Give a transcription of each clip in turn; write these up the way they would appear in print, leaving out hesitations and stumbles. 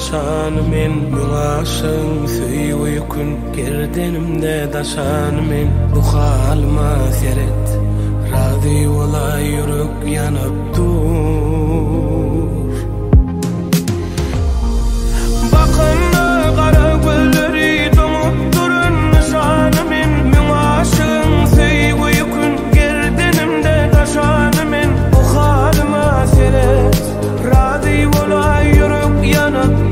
daşan men Müňaşyň süýüp ýükün gerdenimde daşan men Bu halyma seret razy bola ýürek ýanyp dur Bakynda gara gözleri doňup durun nişan men Müňaşyň süýüp ýükün gerdenimde daşan men Bu halyma seret razy bola ýürek ýanyp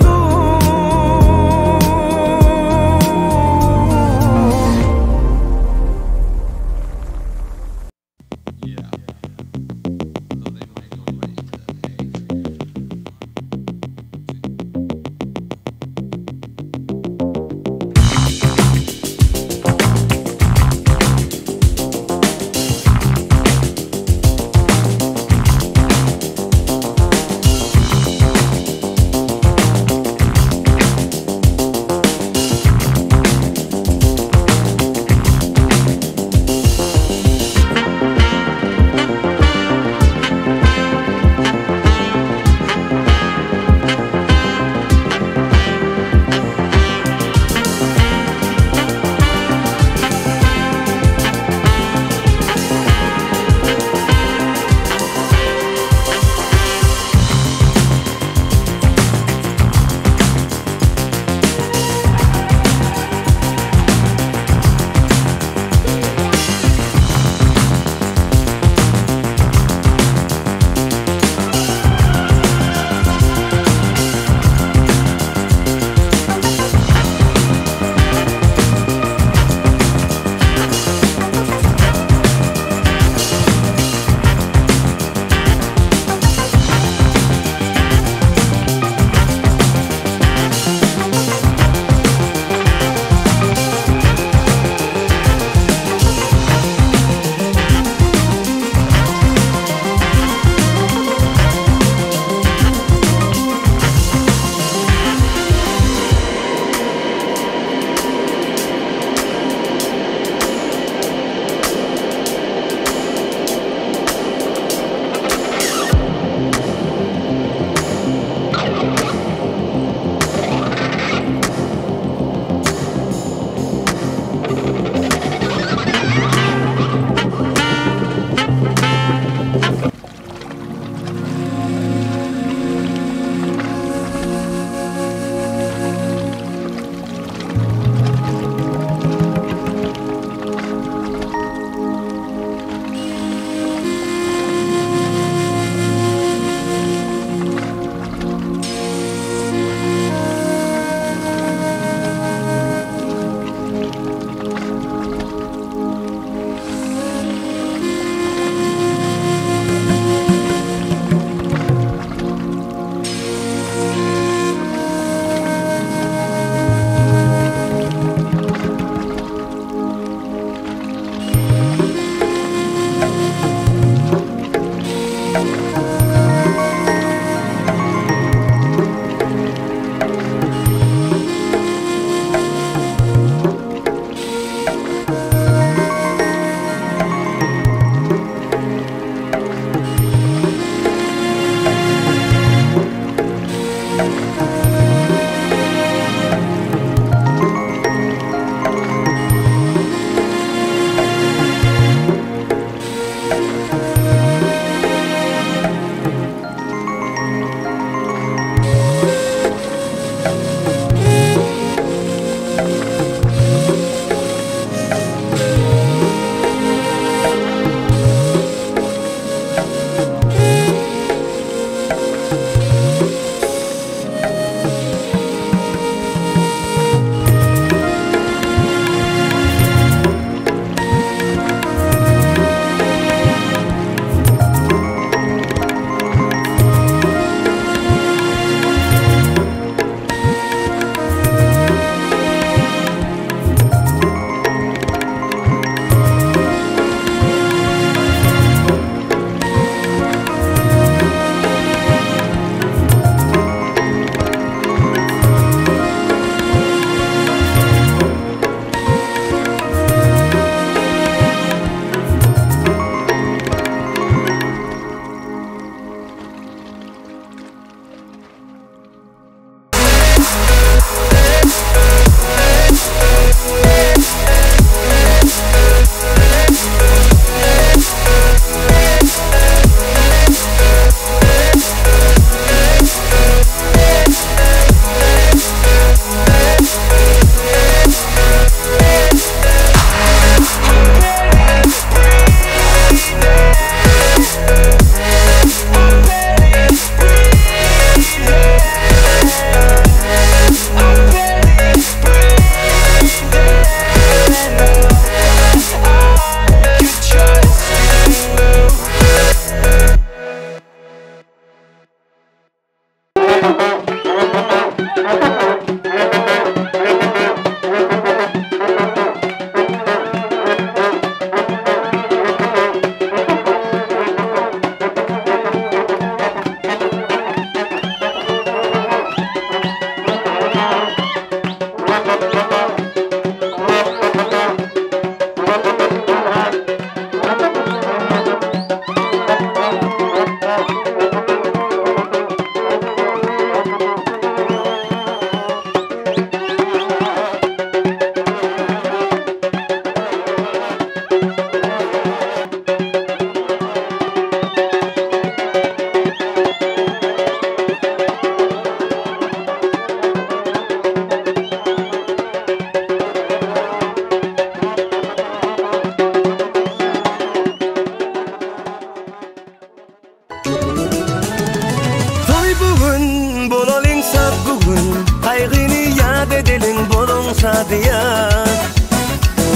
şadiya.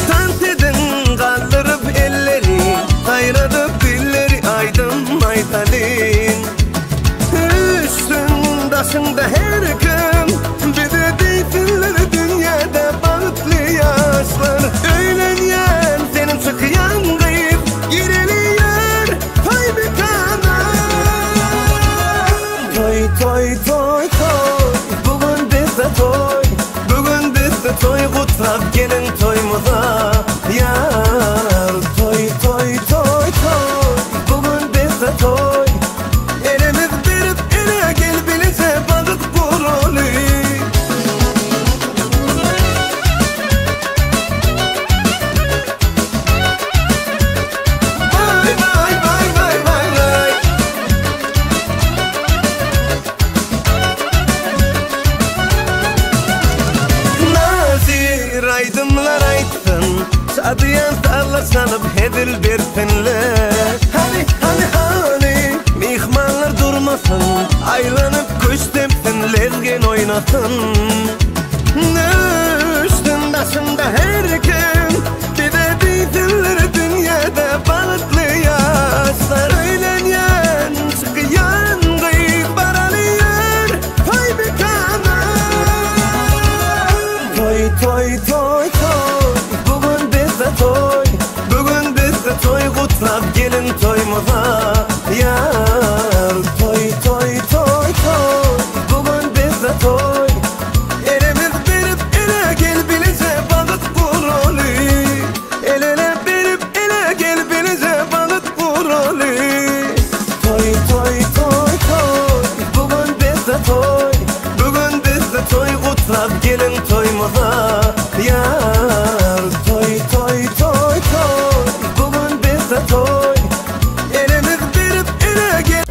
Tantedin kaldırıp elleri, hayradıp dilleri aydın aydalin. Üstün başında her gün bir de deysinler dünyada bağıtlı yaşlar. Öğlenyen senin çıkıyan gıyıp gireliyor toy bir kana. Toy toy toy toy, bugün bizde toy, bugün bizde toy, kutlap gelin toyumuza yar. Toy toy toy toy, bugün bizde toy, elimiz verip ele gel bilece bağıt kurulu. Vay vay vay vay vay vay. Nazir aydımlar aytsın, şadiyan sallar sanıp hedil bersinler. Hani mihmanlar durmasın, aylanıp kuş tepsin, lezgin oynasın. Üstün başında her gün bir de deysinler dünyada bağıtlı yaşlar. Öğlenyen çıkıyan gıyıp baralıyor toy bir kana. Toy toy toy toy, bugün bizde toy, bugün bizde toy, kutlap gelin toyumuza yar. Toy toy toy toy, bugün bizde toy, elimiz verip ele gel bilece bağıt kurulu. El ele verip ele gel bilece bağıt kurulu. Toy toy toy toy, bugün bizde toy, bugün bizde toy, kutlap gelin toyumuza yar. Toy toy toy toy, bugün bizde toy, elimiz verip ele gel.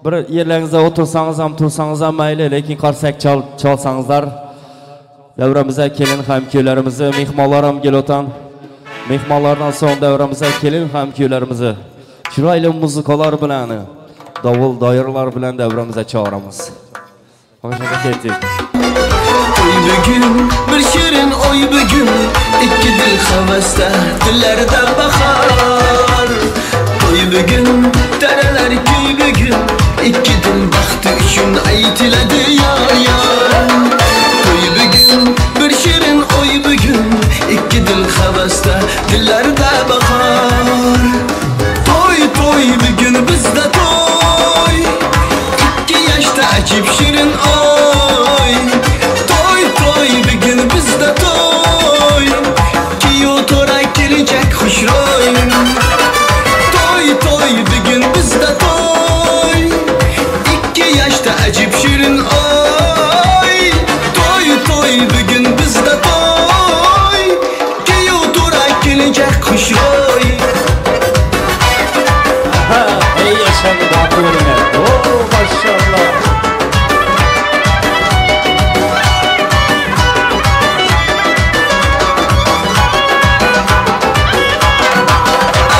Bir yerlerinizde otursanız ham tursanız ham mayli, lekin qarsak çalsanızlar. Davramize kelin hamköylerimizi, mehmonlar ham kelotan. Mehmonlardan so'ng davramize kelin hamköylerimizi chiroyli muzikalar bilan, davul doiralar bilan davramize çağıramiz. Hoşça ketdik. Oy bugün bir şirin oy bugün, ikki dil havasda dillarda bahar. Oy bugün daralar kuy bugün, ikki dil baxti uchun aytiladi yar yar. Oy bugün bir şirin oy bugün, ikki dil havasda dillarda bahar. Toy toy bugün bizda toy, ikki yoshda ajib shirin oy. Toy toy bugün bizda toy, kiyo to'ra kelinchak xushro'y. Toy toy bugün bizda toy, ikki yoshda ajib shirin oy. Toy toy bugün bizda toy, kiyo to'ra kelinchak xushro'y. Ey yaşandı bakıyorum. Oo maşallah.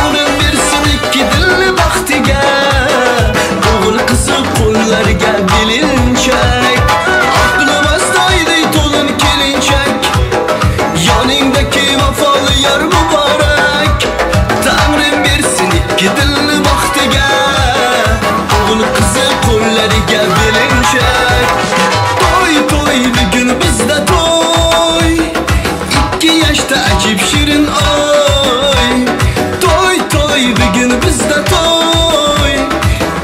Ömrüm birsin ikki dilli baxtiga, o'g'il qizi qo'llarga belinchak. Aqlimiz doydi to'lin kelinchak, yoningdagi vafoli yor muborak. Tangrim bersin ikki dilli baxtiga, o'g'il qizi qo'llarga belinchak. Toy toy bugün bizda toy, ikki yoshda ajib shirin oy. Toy toy bugün bizda toy,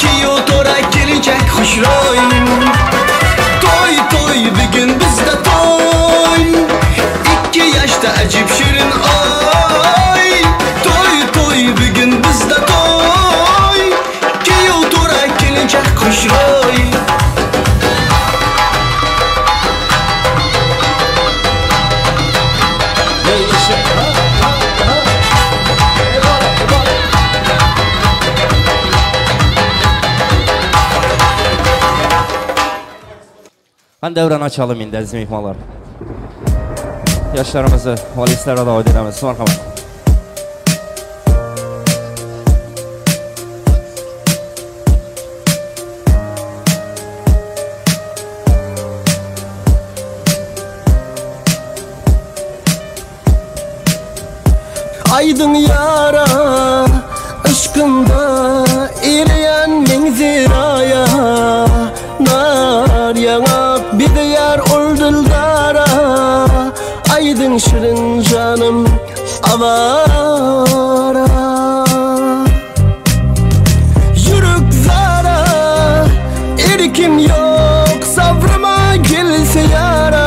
kiyo to'ra kelinchak xushro'y. Toy toy bugün bizda toy, ikki yoshda ajib shirin oy. Toy toy bugün bizda toy, kiyo to'ra kelinchak xushro'y. Ben devran açalım indi aziz mehmonlar. Yaşlarımızı valistlere davet edemiz. Marhamat. Aydın yara aşkında eriyen menziraya, nar yanak bir diyar oldildara. Aydın şirin canım avara, yürük zara, erkim yok sabrıma gelse yara.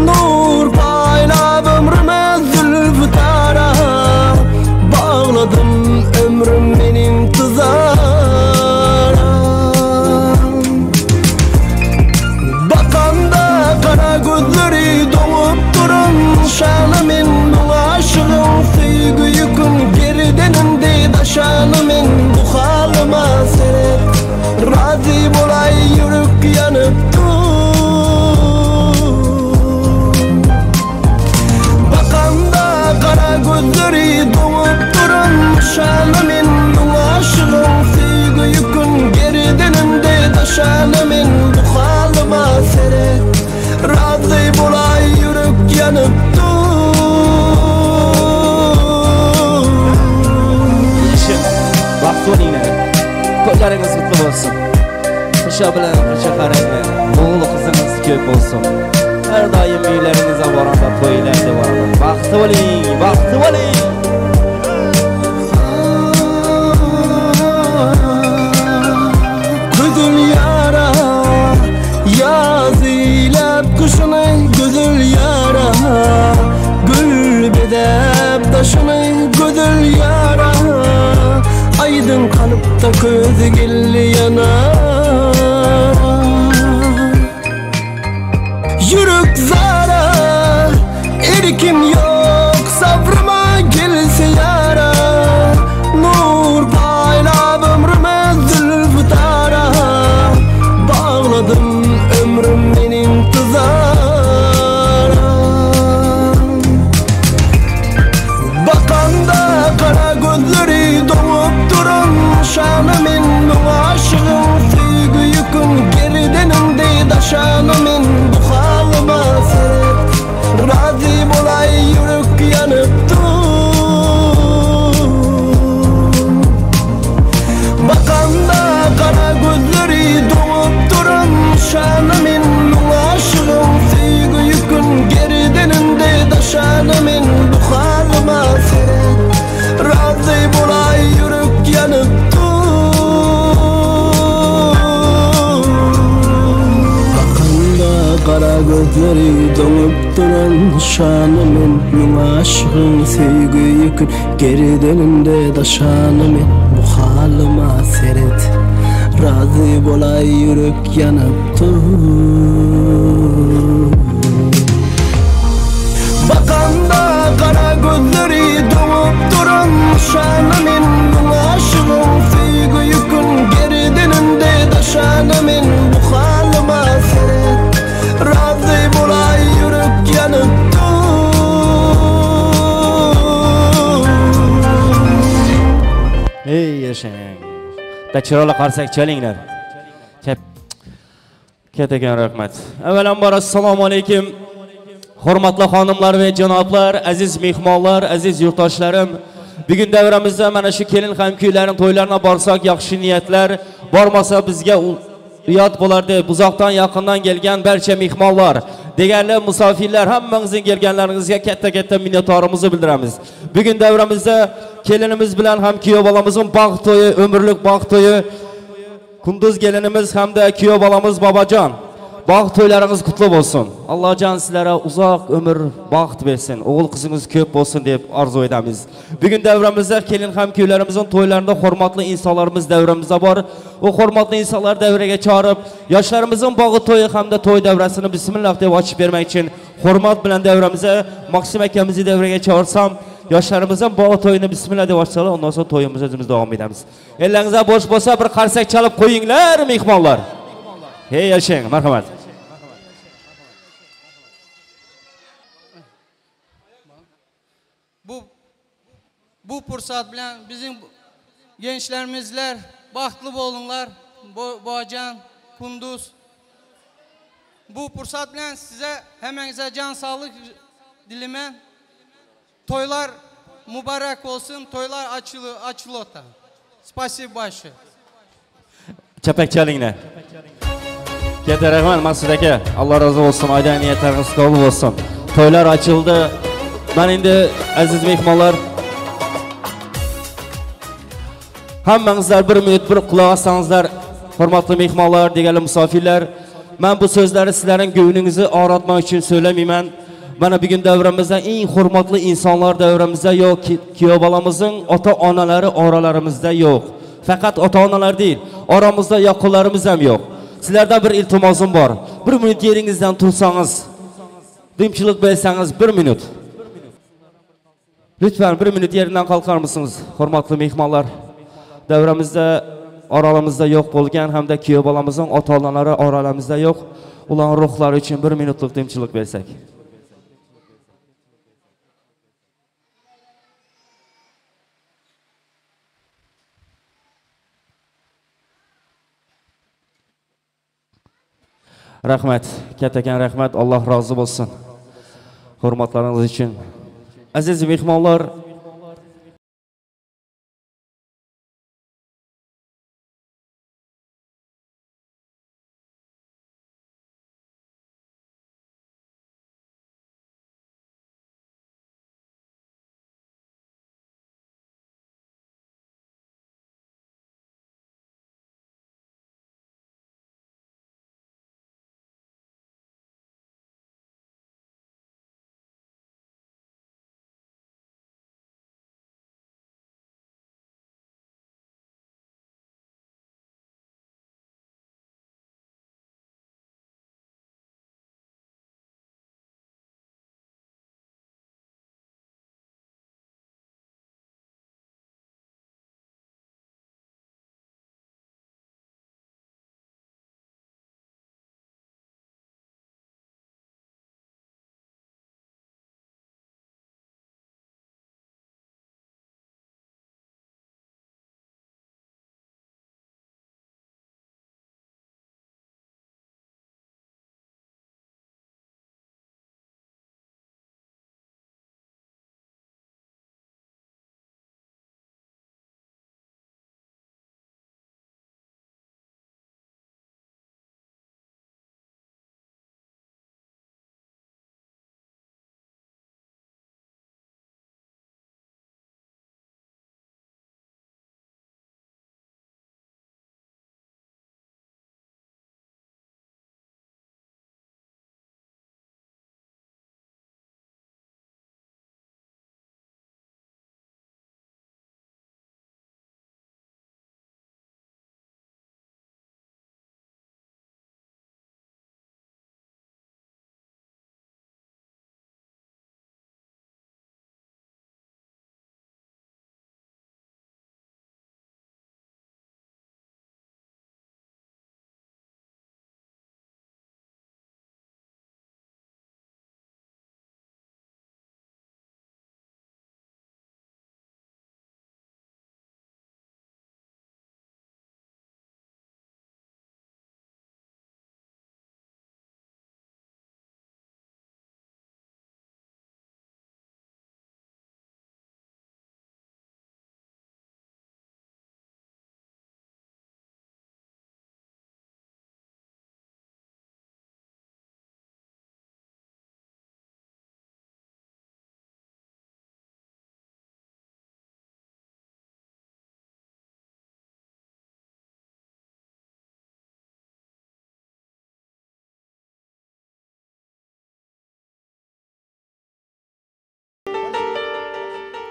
Nur paylab ömrüme zülfü tara, bağladım ömrüm benim tuzara. Bakanda kara gözleri donup durun, şanımın bu aşığın sevgi yüküm geridenimde taşanımın. Bu halıma seyret, razı bolay yürük yanıp kara gözleri donup durun, şanımın bu aşığın sevgi yükün geridenimde taşanımın. Bu halıma seyret, razı bolay yürük yanıp Vakti olayına. Kollarınız mutlu olsun. Kışa bilen kışa karayla. Oğlu kızınız köp olsun. Her daim evlerinize varanda, toylarda varanda. Vakti olayın, vakti olayın. Gözül yara, yaz eylep kışını. Gözül yara, gül bedep taşını. Gözül yara, aydın kalıp da közü gelli yanar. Yürük zara, erkim yok sabrıma gelse yara. Nur paylab ömrüme zülfü kara gözleri donup duran şanımın Mün aşığın sevgi yükün geridenimde daşanımın Bu halıma seret razı bolay yürek yanıp dur Bakanda kara gözleri donup duran şanımın Mün aşığın sevgi yükün geridenimde daşanımın Bu halıma seret razı bolay yürek yanıp dur Ey yaşang. Tekrar qarsak chalinglar. Ketagan rahmat. Avvalambor assalomu alaykum. Hurmatli xonimlar va janoblar, aziz mehmonlar, aziz yurtdoshlarim. Bugun davramizda mana shu kelin hamkuylarning to'ylarına borsak, yaxshi niyatlar, bormasa bizga uyat bo'lar deb uzoqdan yaqindan kelgan barcha mehmonlar, deganlar musofirlar hammangizning kelganlaringizga katta minnatdorimizni bildiramiz. Bugun davramizda kelinimiz bilan ham kuyov bolamizning baxt to'yi, umrlik baxt to'yi, Kunduz gelinimiz hamda kuyov bolamiz Babajon. Baxt to'ylaringiz qutlug' bo'lsin. Allohjon sizlarga uzoq umr, baxt bersin. O'g'il qizingiz ko'p bo'lsin deb arzu etamiz. Bugun davramizda kelin hamkuylarimizning to'ylarida hurmatli insonlarimiz davramizda bor. O hurmatli insonlar davraga chaqirib, yoshlarimizning bog'i to'yi hamda to'y davrasini bismillah deb ochib bermak uchun hurmat bilan davramizda Maqsim akamizni davraga chaqirsam, yoshlarimizdan bog'i to'yini bismillah deb ochsalar, undan so'ng to'yimizni o'zimiz davom etamiz. Ellangizda bo'sh bo'lsa bir qarsak chalib qo'yinglar mehmonlar. Hey yashang, marhamat. Bu fırsat bilen bizim gençlerimizler bahtlı olunlar. Boğacan, Kunduz. Bu fırsat bilen size hemen size can sağlık dilime. Toylar mübarek olsun, toylar açılı ota. Spasibo başı. Chapak chalinglar. Katta rahmat Maqsud aka. Alloh rozi bo'lsin. Oydan niyatlaringiz qabul bo'lsin. To'ylar ochildi. Men endi aziz mehmonlar hammangizlar bir minut bir quloq assangizlar, hurmatli mehmonlar, deganlar musofirlar, men bu so'zlarni sizlarning ko'nglingizni og'ritmak uchun so'lamayman. Mana bugun davramizda eng hurmatli insonlar davramizda yo'q, kuyov bolamizning ota-onalari oralarimizda yo'q. Faqat ota-onalar değil, aramızda yaqinlarimiz ham yo'q. Sizlardan bir iltimosim bor. Bir minut yeringizdan tursangiz, dimchilik bersangiz, bir minut. Lütfen bir minut yerinden kalkar mısınız? Hurmatli mehmonlar, davramizda oralamizda yo'q bo'lgan hamda kuyov bolamizning ota-onalari oralamizda yo'q. Ularning ruhlari uchun bir minutlik dimchilik bersak. Rahmat, kattakan rahmat. Alloh rozi bo'lsin. Hurmatlaringiz uchun. Aziz mehmonlar,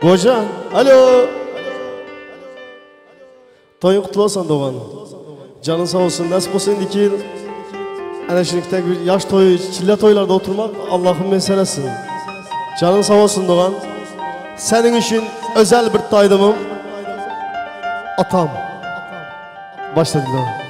Gojan, alo. Toy kutlu olsun Doğan. Canın sağ olsun. Nasip olsun ki ana şirkette yaş toyu, çille toylarda oturmak Allah'ın meselesi. Canın sağ olsun Doğan. Senin için özel bir taydımım. Atam. Başladı Doğan.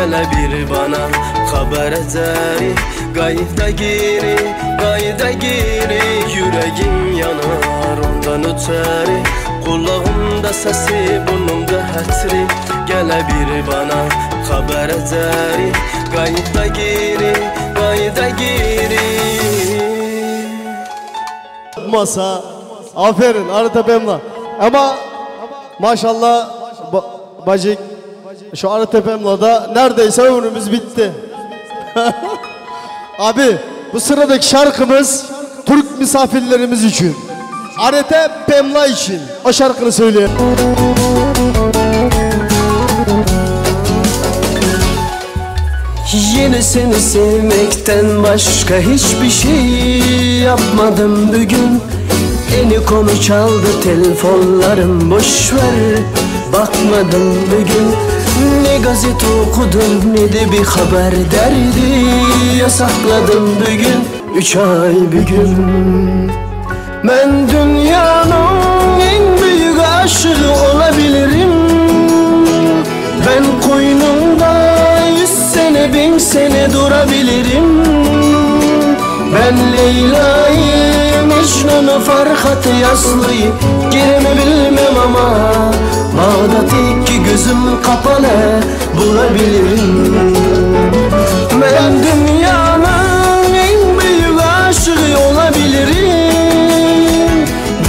Gele bir bana haber ederi Qayda giri Yüreğim yanar ondan öteri Kulağımda sesi burnumda hətri Gele bir bana haber ederi Qayda giri Masa. Aferin Arı Tepem'le. Ama maşallah bacık şu Arı Tepem'le da neredeyse ömrümüz bitti. Abi bu sıradaki şarkımız Türk misafirlerimiz için. Arı Tepem'le için. O şarkını söyleyelim. Yine seni sevmekten başka hiçbir şey yapmadım bugün. Eni konu çaldı telefonlarım, boşver bakmadım bugün. Ne gazete okudum ne de bir haber derdi yasakladım bugün. 3 ay bir gün. Ben dünyanın en büyük aşığı olabilirim. Ben koynumda 100 sene 1000 sene durabilirim. Ben Leyla'yı, Mecnun'u, Farhat'ı, Yaslı'yı Girimi bilmem ama Bağdat iki gözüm kapalı bulabilirim. Ben dünyanın en büyük aşığı olabilirim.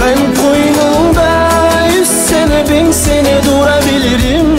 Ben koynumda 100 sene 1000 sene durabilirim.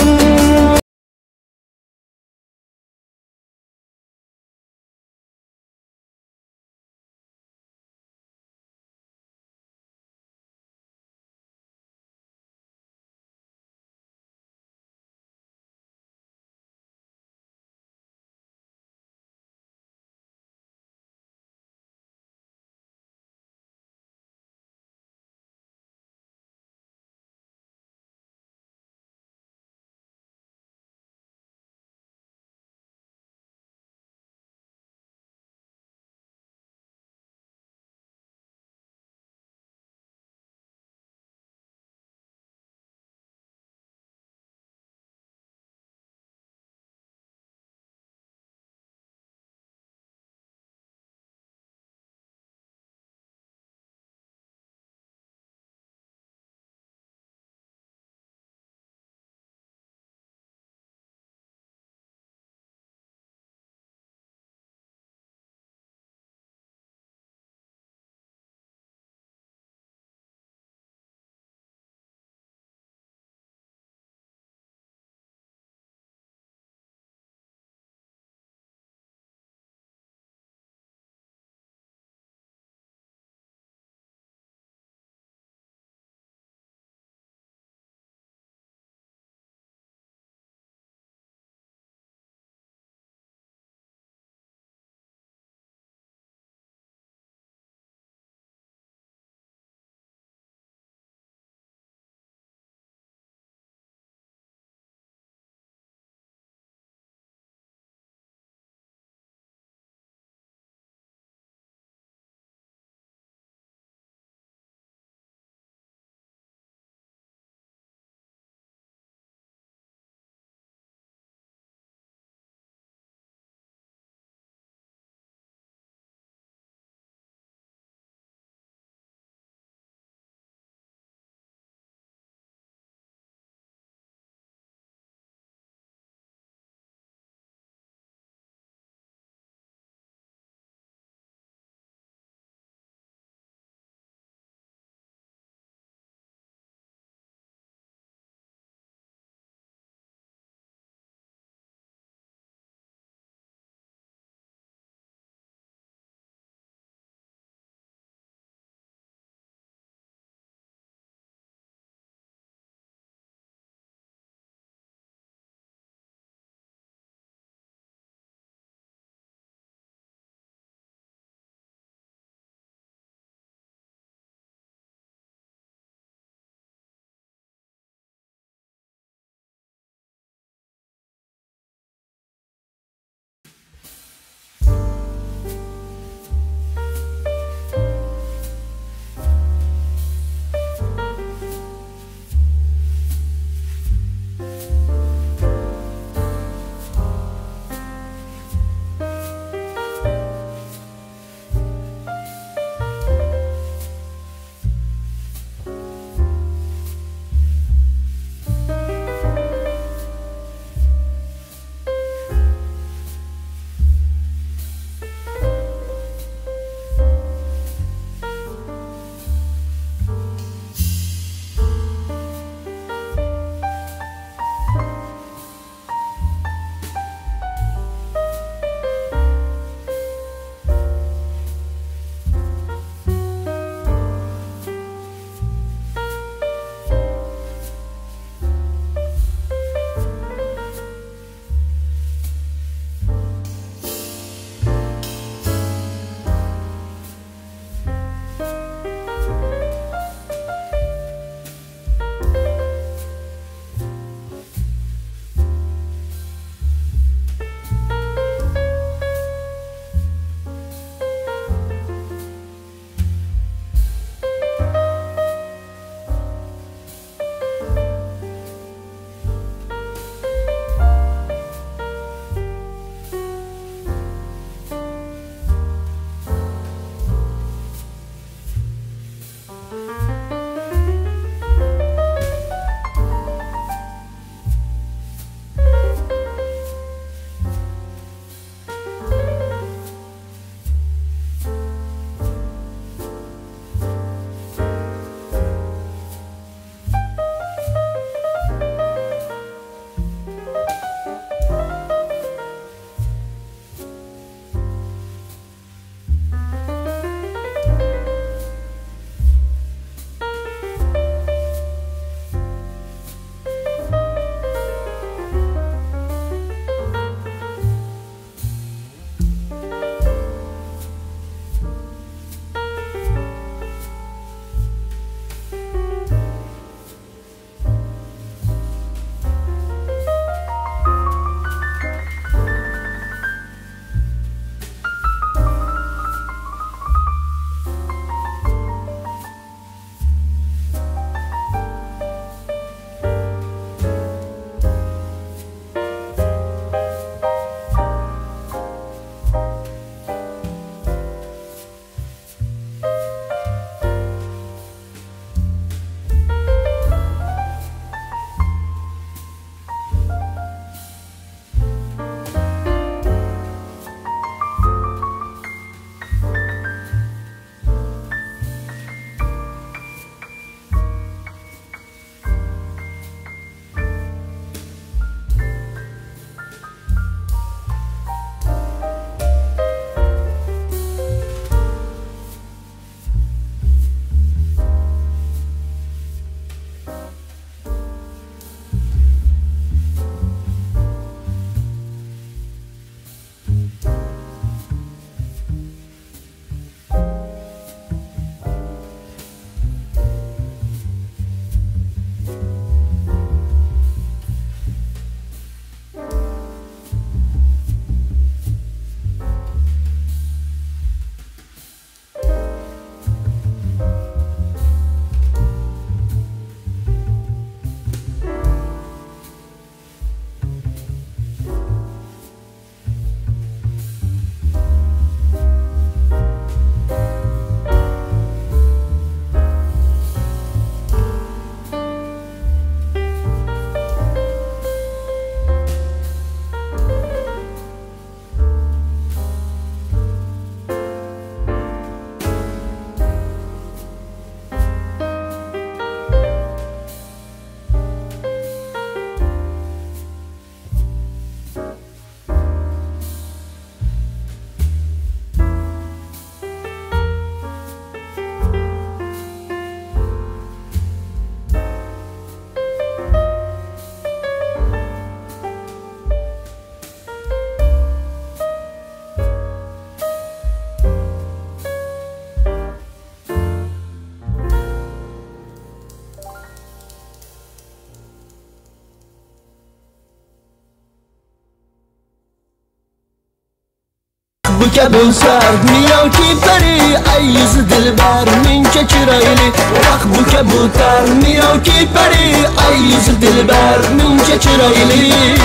bu kabusar miyav kipari ay yüzü dilber mince çıraylı bak bu kabutar miyav kipari ay yüzü dilber mince çıraylı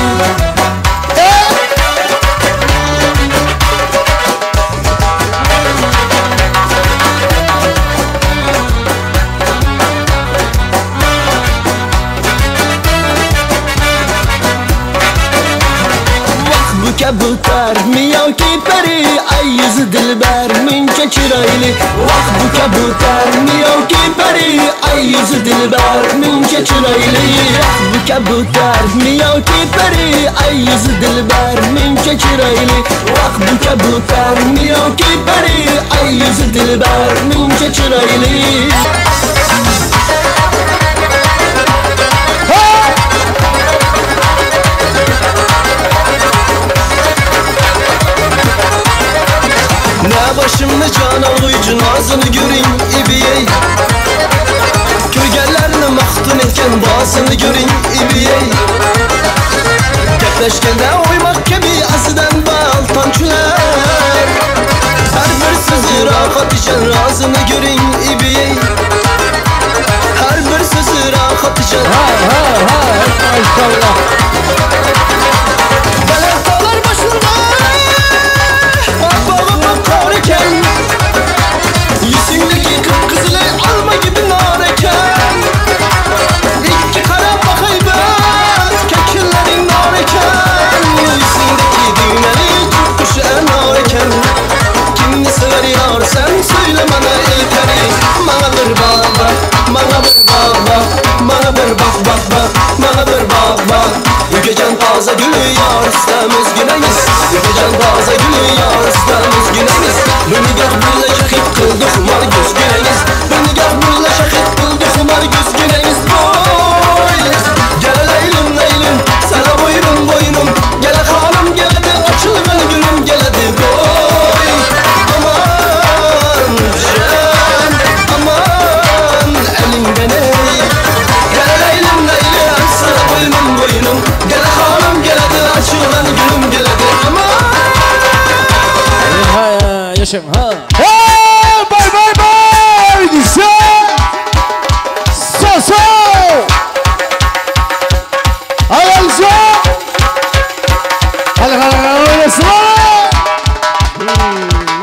kabutar miyav kipari ay yüzü dilber mince çıraylı vah bu kabutar miyav kipari ay yüzü dilber mince çıraylı vah bu kabutar miyav kipari ay yüzü dilber mince çıraylı vah bu kabutar miyav kipari ay yüzü dilber mince çıraylı başımda canan uycun ağzını göreyim ibiyey Köygellerle mahtun etken bazını göreyim ibiyey Dertleşkende oymak gibi aziden baltan çüler Her bir sözü rahat içen ağzını göreyim ibiyey Her bir sözü rahat içen maşallah Belertalar başında yüzündeki kıpkızılı alma gibi nareken İki kara bakaybet kekillerin nareken Yüzündeki düğmeli kuşu nareken Kimini sever yar sen söyle bana ilkeri Bana bir baba, bana bir baba Bana bir bak bak bak, bana bir bak bak Gecen taze gülü yar istemiz güneyiz Gecen taze gülü yar istemiz güneyiz Beni gel buraya şahit kıldı kumar göz güneyiz Beni gel buraya şahit kıldı kumar göz güneyiz Boy Gel leylim leylim sana boynum boynum Gel hanım gel de açıl beni gülüm gel hadi boy Aman can aman elimden ey Gel leylim leylim sana boynum boynum Gel hanım gel hadi açıl beni gülüm gel hadi aman Yaşım ha. Hey, bye bye bye. Güzel. So. Ayalca. Hadi oynasın.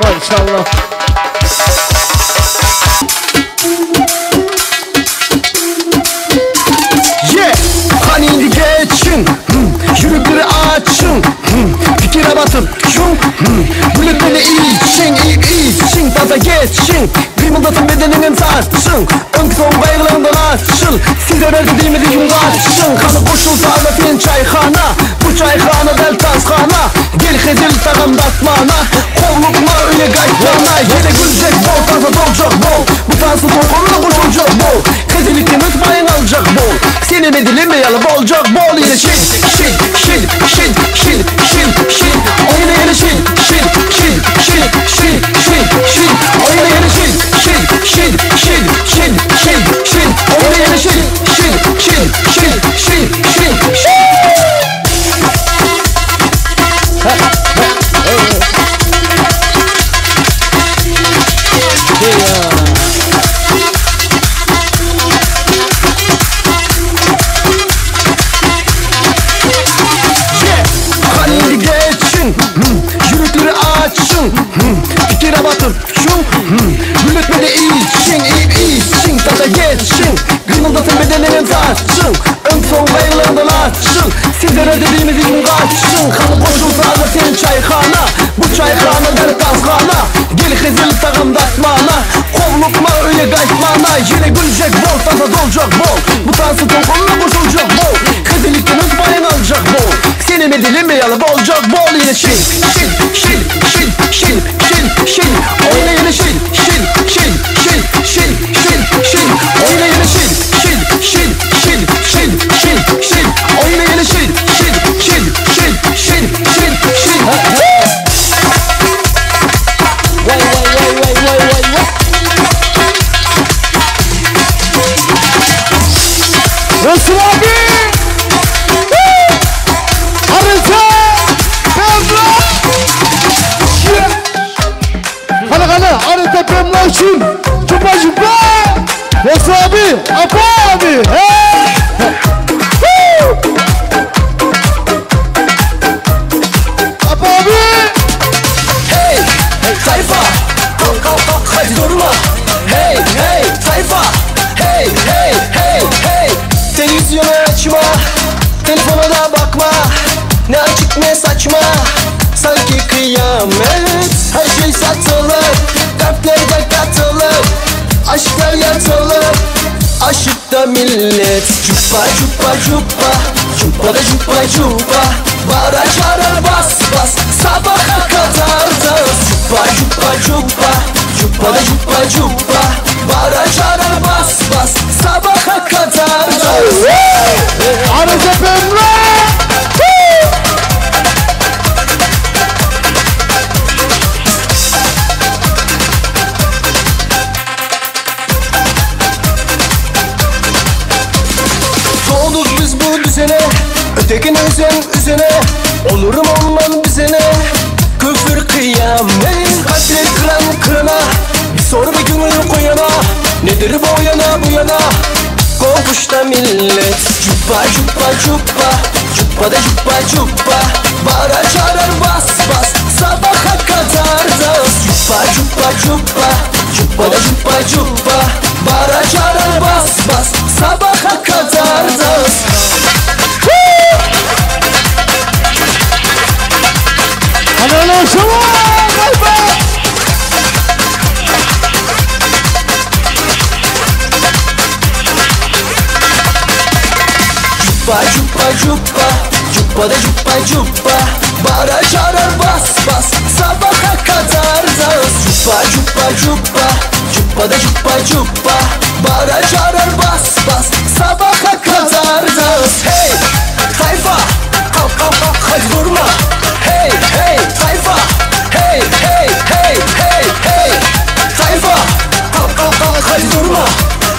Maşallah. Yeah, hani geçin, yürükleri açın, fikire batın, bulutları için, taza geçin, kımıldatın bedeninin tartışın, ön son bayılığından açıl, size verdiğimizi yungaçın, kanı koşulsa anlatın çayxana, bu çayxana del tazxana, gel xezil tağım datmana, kovlukma öyle gaytana, yine gülecek bol, taza dolacak bol, bu tansı tokunla koşulacak bol, xezilikini unutmayın alacak bol, senin edilemeyelim olacak bol, yine şil, oyna yine şil, oyna yine şil, oyna yine şil. Hani geçin, yürükleri açın, fikire batın, gülütmede için, taza geçin, kımıldatın bedeninin tartışın, ön son bayılığından açın, sizlere dediğimiz için kaçın, kanı koşulsa anlatın çayxana, bu çayxana der tazxana, gel xezil tağım datmana, kovlukma öyle gaytmana, yine gülecek bol, taza dolacak bol, bu tansı tokunla koşulacak bol, xezilikten unutmayın alacak bol, senin edilemeyelim olacak bol, yine şil, oyna yine şil, oyna yine şil, oyna yine şil. Resul abi. Harita. Pembe. Yeah. için cupa cupa. Resul abi, Apa abi. Apa abi. Hey, hey tayfa, kalk kalk kalk hadi durma. Hey, hey tayfa, hey, hey, hey, hey. Televizyonu açma, telefona da bakma. Ne açık ne saçma, sanki kıyamet. Her şey satılır, dertler de katılır. Aşklar yatılır, aşıkta millet. Cupa cupa cupa, cupa da cupa cupa. Bara çara bas bas, sabaha kadar dans. Cupa cupa cupa, cupa da cupa cupa. Bara çara bas bas, sabaha kadar dans. Arıza pembe. Doğduk biz bu düzene, ötekine üzene. Olurum olmam bize ne? Küfür kıyamet, kalpleri kıran kırana. Bir sor bir gönül koyana. Nedir bu yana bu yana? Kopuşta millet. Cupa cupa cupa, cupa da cupa cupa. Bara çağırar bas bas, sabaha kadar dans. Cupa cupa cupa, cupa da cupa cupa. Bara çağırar bas bas, sabaha kadar dans. Hadi şova. Cupa cupa cupa, cupa da cupa cupa. Bara çağırar bas bas, sabaha kadar dans. Cupa cupa cupa, cupa da cupa cupa. Bara çağırar bas bas, sabaha kadar dans. Hey tayfa, kalk kalk kalk hadi durma. Hey hey tayfa, hey hey hey hey hey. Tayfa, kalk kalk kalk hadi durma.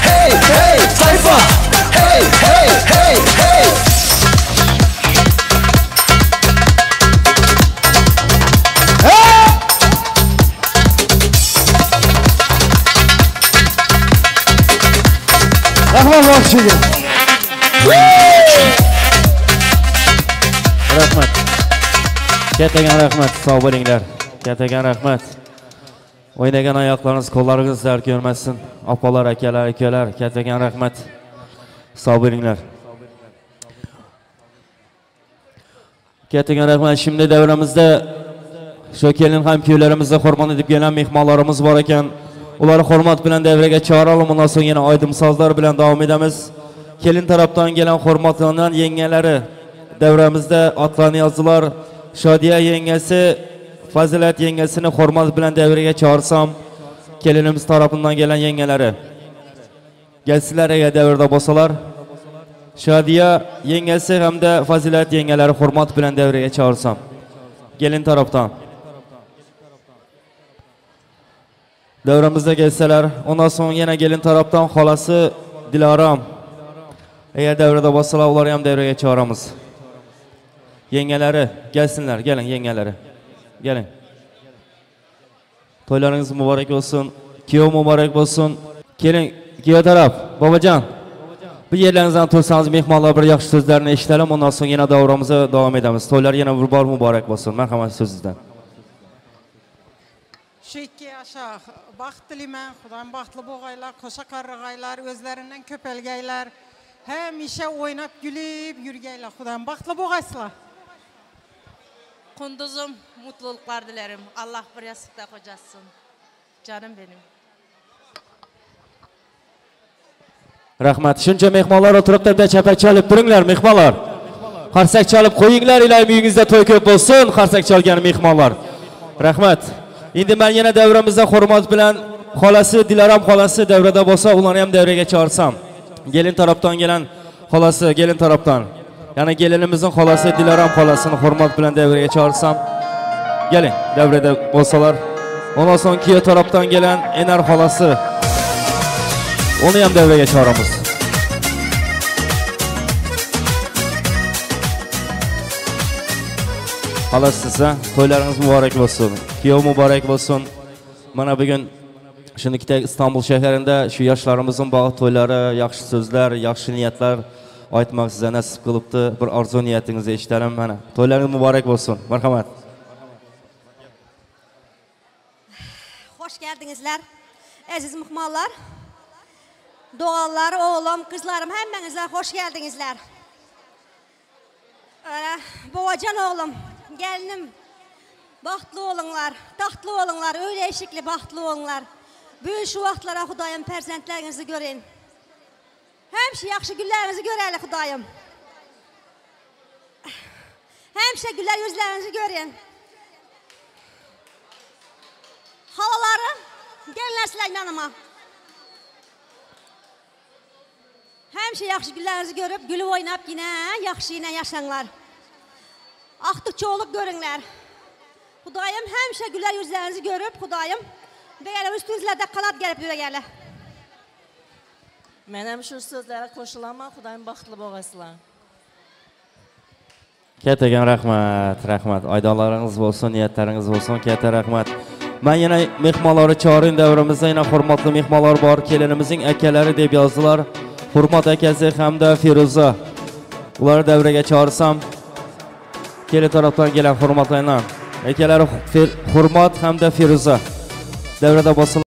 Hey hey tayfa, hey hey hey hey. Rahman Vakşı'yı. Rahmat. Ketagan rahmat, sağ bo'linglar. Ketagan rahmat. O'ynagan oyoqlaringiz, qo'llaringiz dard ko'rmasin. Opalar, akalar, ukalar, ketagan rahmat. Sağ bo'linglar. Ketagan rahmat. Şimdi davramizda shu kelin ham kuylarimizga hurmat edib kelgan mehmonlarimiz bor ekan. Ular hurmat bilan davraga chaqiralım. Ondan so'ng yana oydim sozlar bilan davom etamiz. Kelin tarafdan gelen hurmatlanan yengelari davramizda otlarni yozdilar. Shodiya yengasi, Fazilat yengesini hurmat bilan davraga chaqirsam, kelinimiz tarafından gelen yengelari gelsinlar eğer davrda bo'lsalar. Shodiya yengasi hamda Fazilat yengelari hurmat bilan davraga chaqirsam, gelin tarafdan davramizda gelseler. Ondan so'ng yana gelin tarafdan xolasi Diloram eğer davrada bo'lsalar, ularni ham davraga chaqiramiz. Yengelari gelsinler, gelin yengeleri. Gelin. Toylarınız mübarek olsun. Kiyov mübarek olsun. Gelin, kiyov taraf. Babacan. Bu yerlerinizden tursanız mehmonlar bir yaxshi sözlerini eshitelim. Ondan so'ng yana davramıza devam edemiz. Toylar yana bir bor mübarek olsun. Merhamet sözünüzden. Şu 2 yaşa baxt dilayman. Xudoyim baxtli bo'lg'aylar, qo'sha qarg'aylar, o'zlaridan ko'palgaylar. Hamisha o'ynab gülüp yurgaylar. Xudoyim baxtli bo'lg'aysizlar. Kunduzum, mutluluklar dilerim. Allah bir yastıkta kocasın. Canım benim. Rahmat. Shuncha mehmonlar o'tirib turibdi, chapak chalib turinglar mehmonlar. Qarsak chalib qo'yinglar, iloyim uyingizda to'y ko'p bo'lsin. Qarsak chalgan mehmonlar. Rahmat. Endi men yana davramizda hurmat bilan xolasi Diloram xolasi davrada bo'lsa, ularni ham davraga chaqirsam. Gelin tarafdan gelen xolasi, gelin tarafdan. Yani gelinimizin xolasi Diloram xolasini hurmat bilan davraga chaqirsam, gelin davrada bo'lsalar. Ondan so'ng kiyo tarafdan gelen Enar xolasi, onu ham davraga chaqiramiz. Xolos size to'ylaringiz muborak bo'lsin. Kiyov muborak bo'lsin. Mana bugun Şimdiki İstanbul şəhərində şu yaşlarımızın bağı toyları, yaxşı sözlər, yaxşı niyyətlər aytmaq sizə nəsib qılıbdı. Bir arzu niyyətinizi eşidərəm mənə. Toylarınız mübarək olsun. Mərhəmət. Hoş geldinizler. Aziz mihmanlar. Doğallar, oğlum, kızlarım, hemmenizler hoş geldinizler. Boğacan oğlum, gelinim. Bahtlı olunlar, tahtlı olunlar, öyle eşikli bahtlı olunlar. Bütün şu vaxtlara Xudayım perzentlerinizi görün. Hemşe yaxşı güllerinizi görəli Xudayım. Hemşe güller yüzlerinizi görün. Halaları, gelin sizler yanıma. Hemşe yaxşı güllerinizi görüp, gülü oynap yine, yaxşı yine yaşanlar. Aktıkça olup görünler. Xudayım hemşe güller yüzlerinizi görüp, Xudayım, böyle üstünüzlerde kanat gelip yürüyeli. Mənim şu sözlərə qoşulanma, Xudayım baxtlı boğasılar. Kətəgən rəhmət. Aydalarınız olsun, niyyətləriniz olsun, kətə rəhmət. Mən yenə mehmanları çağırın dövrümüzdə, yenə hurmatlı mehmanlar var. Kelinimizin əkələri deyib yazdılar. Hurmat əkəsi həm də Firuza. Bunları dövrəyə çağırsam, keli tarafdan gelen hurmatlarla. Əkələri Hurmat həm də Firuza. Dövrədə basılı.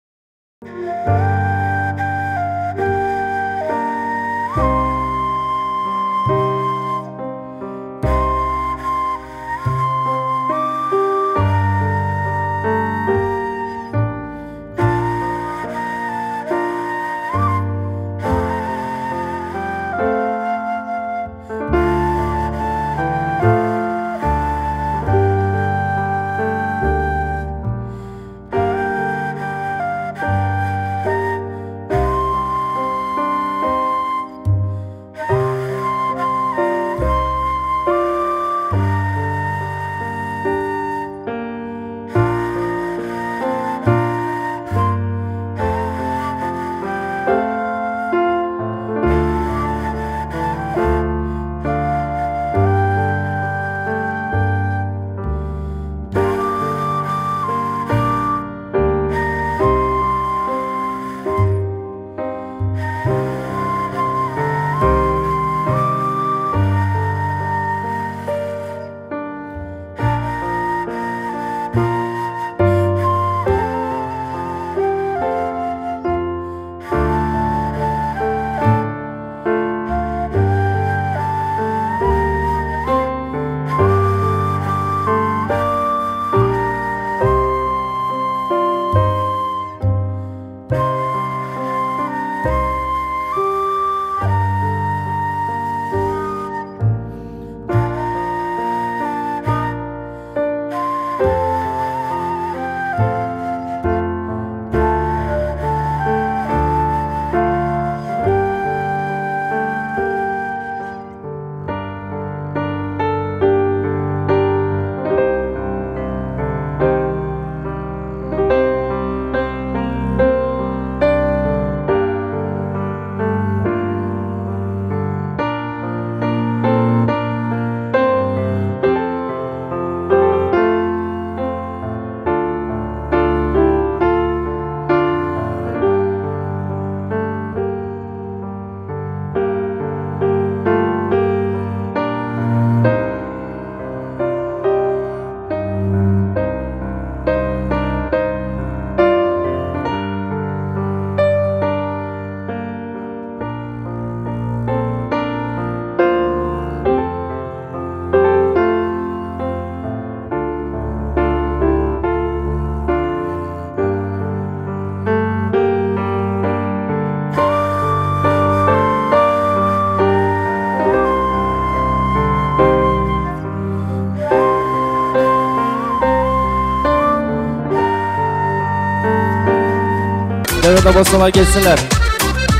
Devrede basınlar geçsinler.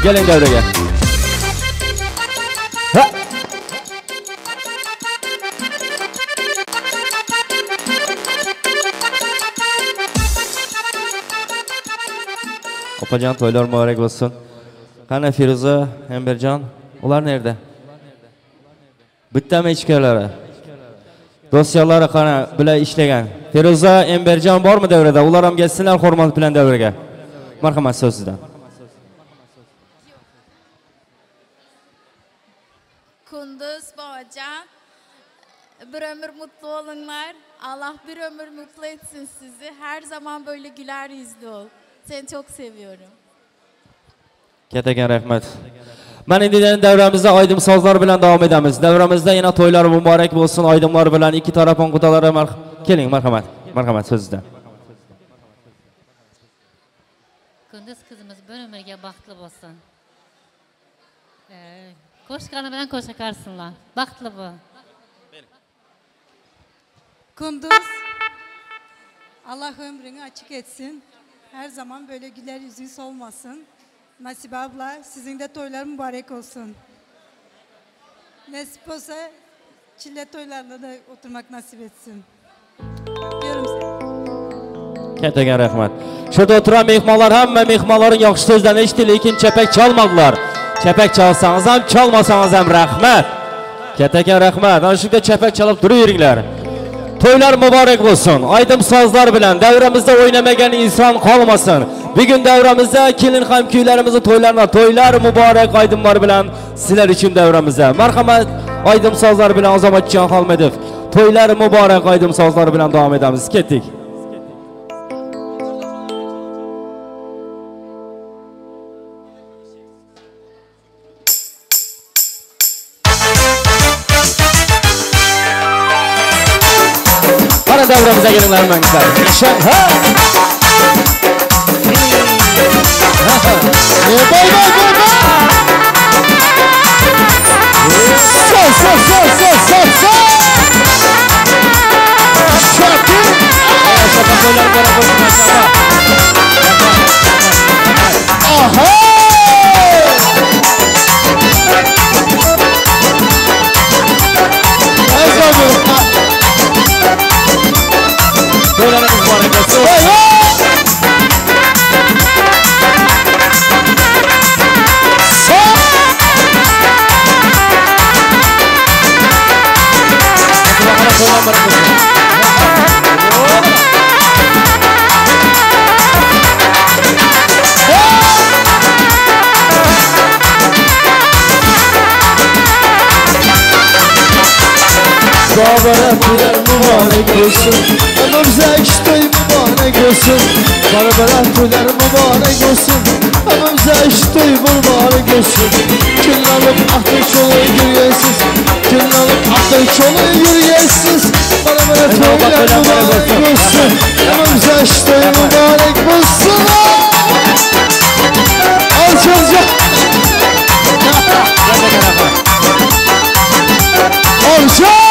Gelin devreye. Ha! Opacan toylar mübarek olsun. Hani Firuza, Embercan, onlar nerede? Bitti mi içkileri? Dosyaları kana bile işlegen. Firuza, Embercan var mı devrede? Ular hem geçsinler hormat plan devreye. Marhamat, söz sizdan. Kunduz, Boğacan, bir ömür mutlu olunlar. Allah bir ömür mutlu etsin sizi. Her zaman böyle güler yüzlü ol. Seni çok seviyorum. Ketagan rahmat. Mana endi davramizda aydım sozlar bilan davom etamiz. Davramizda yana to'ylar muborak bo'lsin. Aydimlar bilan ikki tarafon qudalari keling, marhamat. Marhamat, söz sizdan. Kunduz kızımız bir ömürge baxtlı olsun. Koşkanı bilen koşakarsınlar. Baxtlı bu. Kunduz, Allah ömrünü açık etsin. Her zaman böyle güler yüzün solmasın. Nasibe abla, sizin de toylar mübarek olsun. Nasip olsa çile toylarla da oturmak nasip etsin. Öpüyorum seni. Ketagan rahmat. Şurada oturan mehmonlar hamma mehmonların yaxshi so'zlarini eshitdi, lekin chapak chalmadilar. Chapak chalsangiz ham, chalmasangiz ham rahmat. Ketagan rahmat. Ana shunda chapak chalib turaveringlar. To'ylar muborak bo'lsin. Aydim sozlar bilan davramizda o'ynamagan inson qolmasin. Bugun davramizda kelin ham kuylarimizni to'ylar muborak aydimlar bilan sizlar uchun davramizda. Marhamat, aydim sozlar bilan Azomatjon Xolmedov. To'ylar muborak aydim sozlar bilan davom etamiz. Ketdik. Davramıza gelinler mengisler. Toylarımız mübarek olsun. Babara toylar mübarek olsun. Hamımıza işte mübarek olsun. Babara toylar mübarek olsun. Hamımıza işte mübarek olsun. Gün alıp akıl çolu yürüyesiz. Gün alıp akıl çolu yürüyesiz. Babara toylar mübarek olsun. Hamımıza işte mübarek olsun. Al çalacak. Alacak.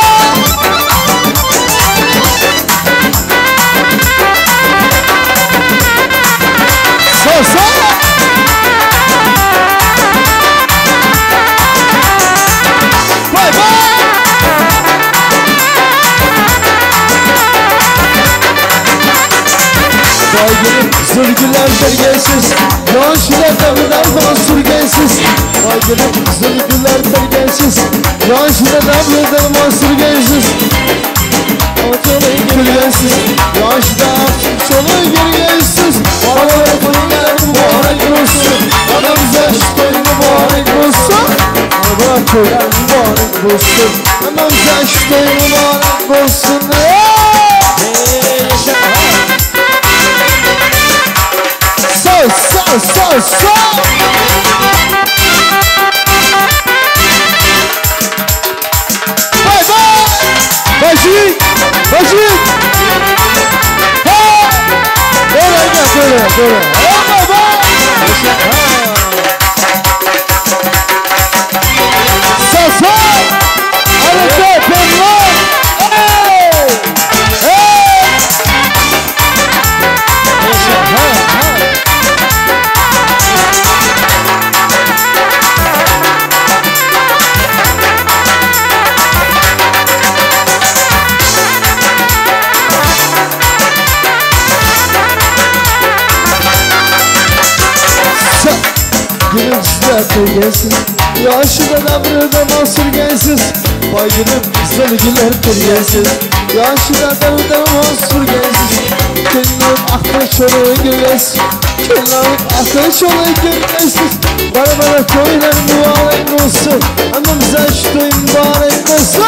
Zırgılar belgesiz, yaşlar devler mahsurgensiz. Aydınım zırgılar belgesiz, yaşlar devler mahsurgensiz. Ortalığı gülgensiz, yaşlar çolu gülgensiz. Aralar toylar mübarek olsun, anamıza toy mübarek olsun. Aralar toylar mübarek olsun, anamıza toy mübarek olsun. So bye bye Başı ha böyle Sasa arada penler Gelsin. Yaşlıdan ömrüden mahsur gensiz. Baygınım zırgılar tergensiz. Yaşlıdan ömrüden mahsur gensiz. Gönlüm ateş olur gülmez. Gönlüm ateş olur gülmez. Bana toylar mübarek olsun. Ama bize işte mübarek olsun.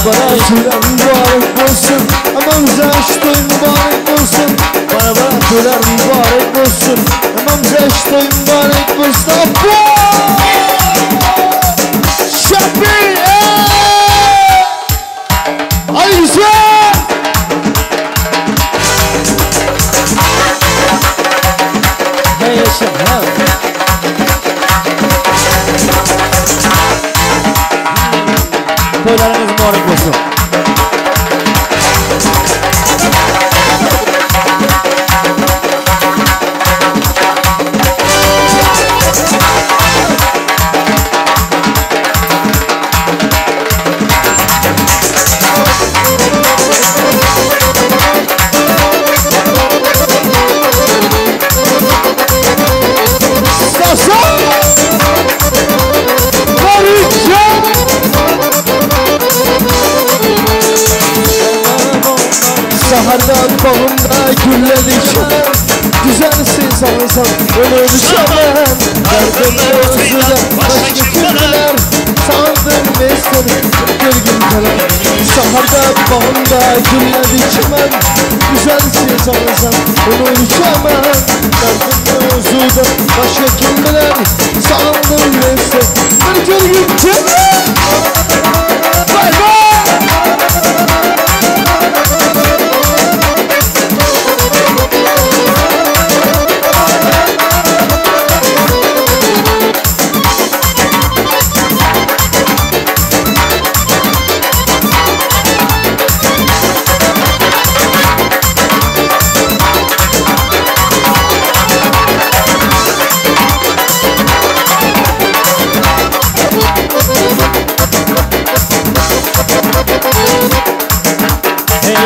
Bana toylar mübarek olsun. Ama bize işte mübarek olsun. Bana toylar mübarek olsun. Ama bize işte mübarek olsun. Şafi! Ay güzel! Hey yaşam ha! Toylarınız mübarek olsun. Sahardan bağımda güller içer. Güzelsin sanırsam ölür düşemem. Derdimle özüden başka kimler. Sandım mesleri gölgün kalan. Sahardan bağımda güller içemem. Güzelsin sanırsam ölür düşemem. Derdimle özüden başka kimler. Sandım mesleri gölgün kalan. Vay vay!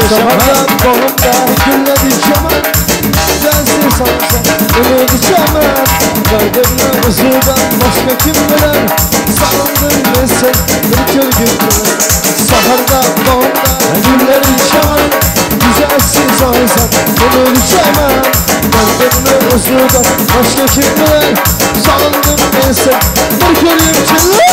Sahardan bağımda güller içemem. Güzelsin sanırsam ölür düşemem. Derdimle özüden başka kim bilir. Sandım mesel bir kör güller. Sahardan bağımda güller içemem. Güzelsin sanırsam ölür düşemem. Derdimle özüden başka kim bilir. Sandım mesel bir kör güller.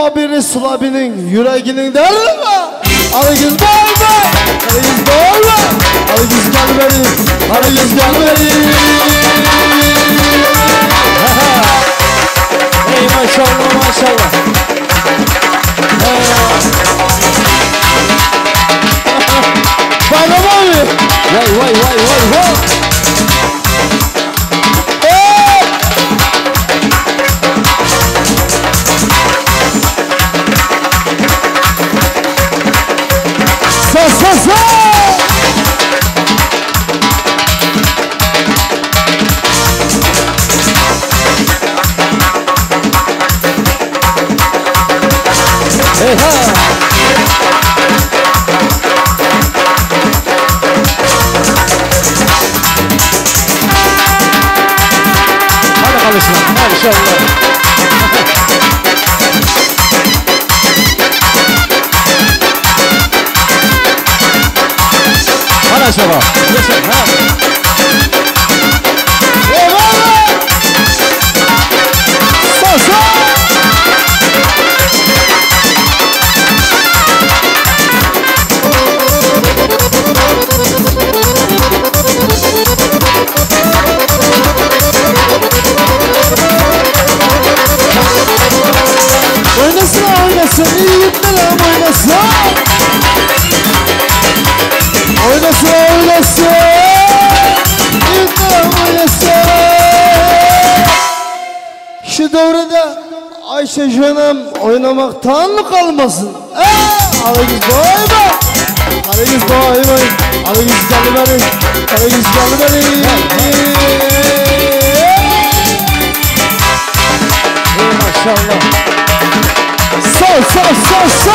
Abi Resul abinin yüreğinin darma. Arıgız bağırma, arıgız bağırma. Arıgız gel beni, arıgız gel beni. Hey maşallah maşallah. Hadi çalışın maşallah. Hadi aşağı. Yaşa. Ha. Eyvallah. Sasa. Oynasın oynasın iyi gitmeler oynasın. Oynasın oynasın iyi gitmeler oynasın. Şu devrede Ayşe Canım oynamaktan mı kalmasın? Alıgız boy boy. Alıgız boy boy. Alıgız geldi beni. Alıgız geldi beni. Maşallah. So.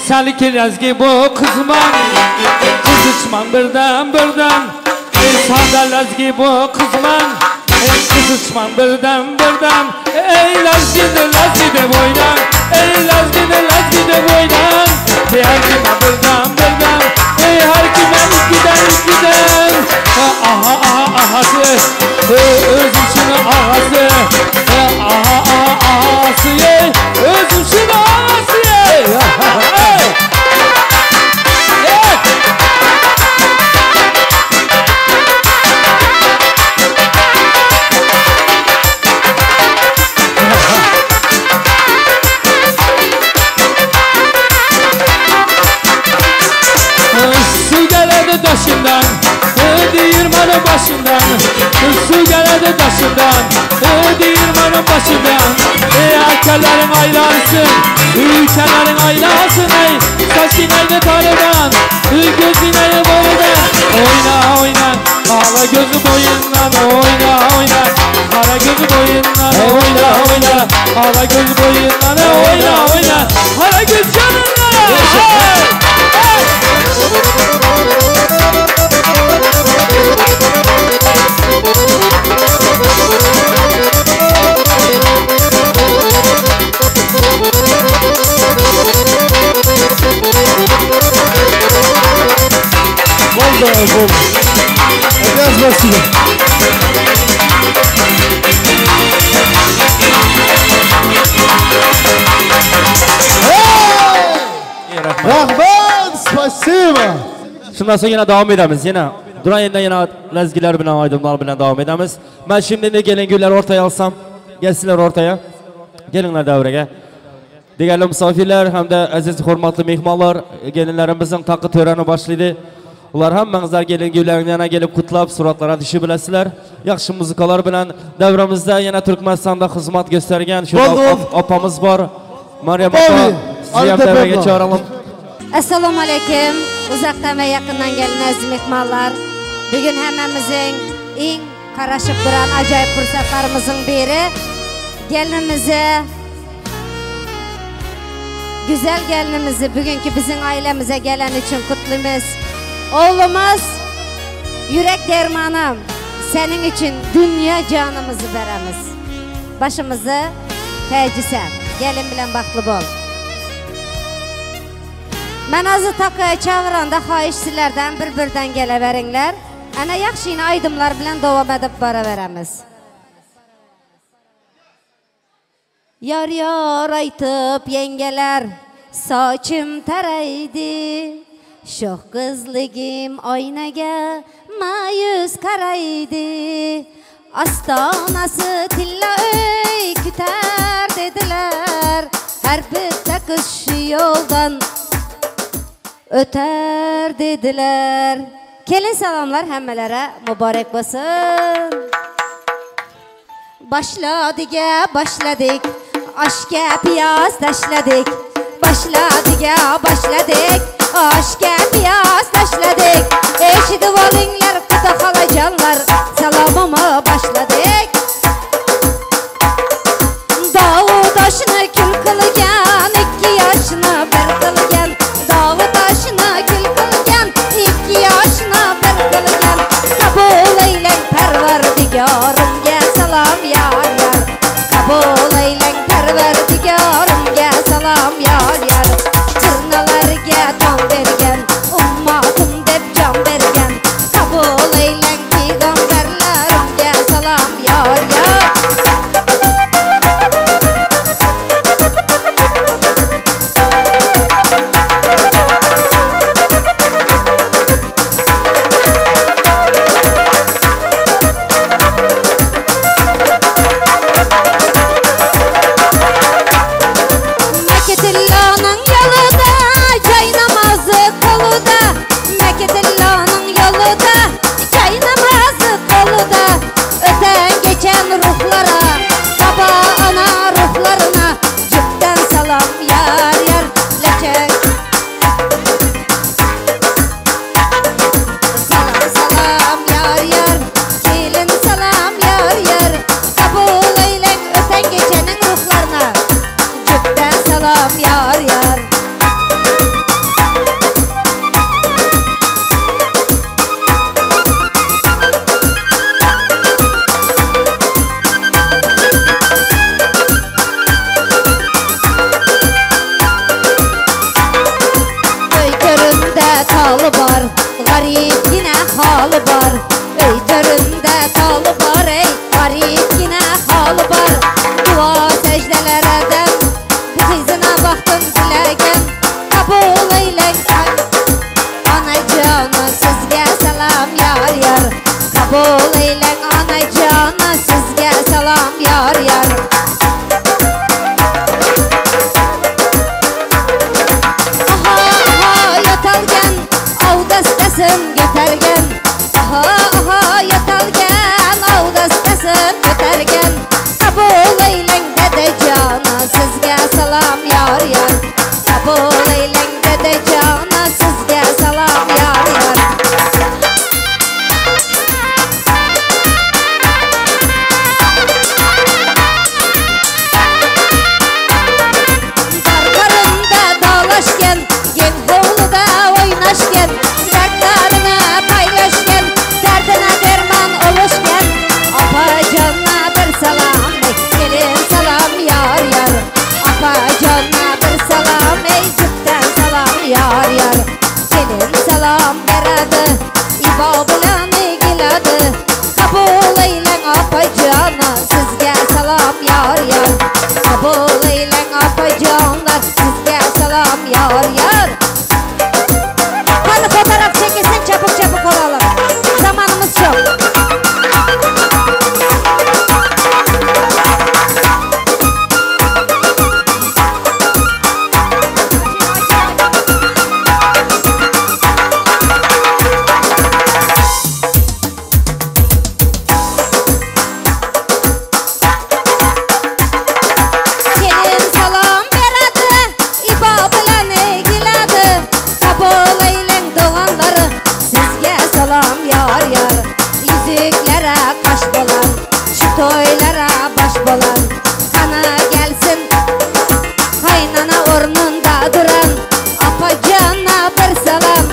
Salik Yazgi bu kızman, kız içman birden Sandalar gibi kızman kızışman birden ey lazgide boydan ey lazgide boydan diyargime birden ey her kime giden aha ahası özüm şunu ahası ahası özüm şunu ahası Başından, değirmanın başından, su geledi taşından, değirmanın başından. Akılların aylansın, ülkelerin aylansın, saçın aynı taliban, gözün aynı boyundan. Oyna, kara gözü boyundan, oyna, kara gözü boyundan, oyna, kara gözü boyundan, oyna, kara göz canından. Bom. Adeus, Marcinho. Rahman, spasiba. Şundan sonra yine devam edemiz. Yine duran yine lezgiler bilen, aydınlar bilen devam edemiz. Ben şimdi de gelin güller ortaya alsam. Gelsinler ortaya. Gelinler devreye. Değerli misafirler hem de aziz hürmetli mehmanlar, gelinlerimizin takı töreni başladı. Ular hammanızlar gelin güllerin yana gelip kutlab suratlara düşüp bilesizler. Yaxşı muzikalar bilen devrimizde yine Türkmenistan'da hizmet göstergen şurada apamız var. Meryem apa, sizi hem devreye çağıralım. Assalamu alaikum. Uzaktan ve yakından gelen aziz mehmanlar. Bugün hemmemizin en karışık duran acayip fırsatlarımızın biri gelinimize, güzel gelinimizi bugünkü bizim ailemize gelen için kutluyoruz. Oğlumuz, yürek dermanım, senin için dünya canımızı veremiz. Başımızı tecisen, gelin bilen baklı bol. Ben azı takıya çağıranda xahiş sizlerden bir-birden geleverinler. Ana yaxşı yine aydımlar bilen devam edip bara veremiz. Yar yar aytıp yengeler, saçım taraydı. Şoh kızligim oynaga mayus karaydı. Astanası tilla öy küter dediler. Her bir kış yoldan öter dediler. Kelin selamlar hemmelere mübarek olsun. Başladık aşka piyaz taşladık. Başladık aşka piyaz taşladık. Eşidi valingler kuda kalacanlar salamıma başladık. Dağı taşını kül kılgan 2 yaşına bir kılgan. Dağı taşını kül kılgan 2 yaşına bir kılgan. Kabul eylen perverdigarımga salam yar yar. Kabul eylen perverdigarımga salam yar yar. Tırnalarga ton bergen talı var, garip yine halı var. Öytöründe talı var, ey garip yine halı var. Dua secdeler eden, kızına baktın dilerken, kabul eylen. Anacığına sizge selam yar yar, kabul eylen anacığına sizge selam yar yar. Götergen, aha yatalgen, avdastasın götergen. Kabul eylen dede cana, sizge salam yar yar. Kabul eylen dede cana, sizge salam yar yar. Dargarında dalaşken, gen hovluda oynaşken, paylaşken, derdine derman oluşken. Apa canına bir salam ey, gelin salam yar yar. Apa canına bir salam ey, cüpten salam yar yar. Gelin salam beredi, İba bilen ilgiledi. Kabul eylen apa cana, sizge salam yar yar. Kabul eylen apa canlar, sizge salam yar yar. Hadi fotoğraf çekilsin, çabuk çabuk olalım. Zamanımız çok. Gelin salam beredi, İba bilen ilgiledi. Kabul eylen doğanları, sizge salam yar yar. Yüzüklere kaş bolan, şu toylara baş bolan. Kana gelsin kaynana ornunda duran. Apa cana bir salam,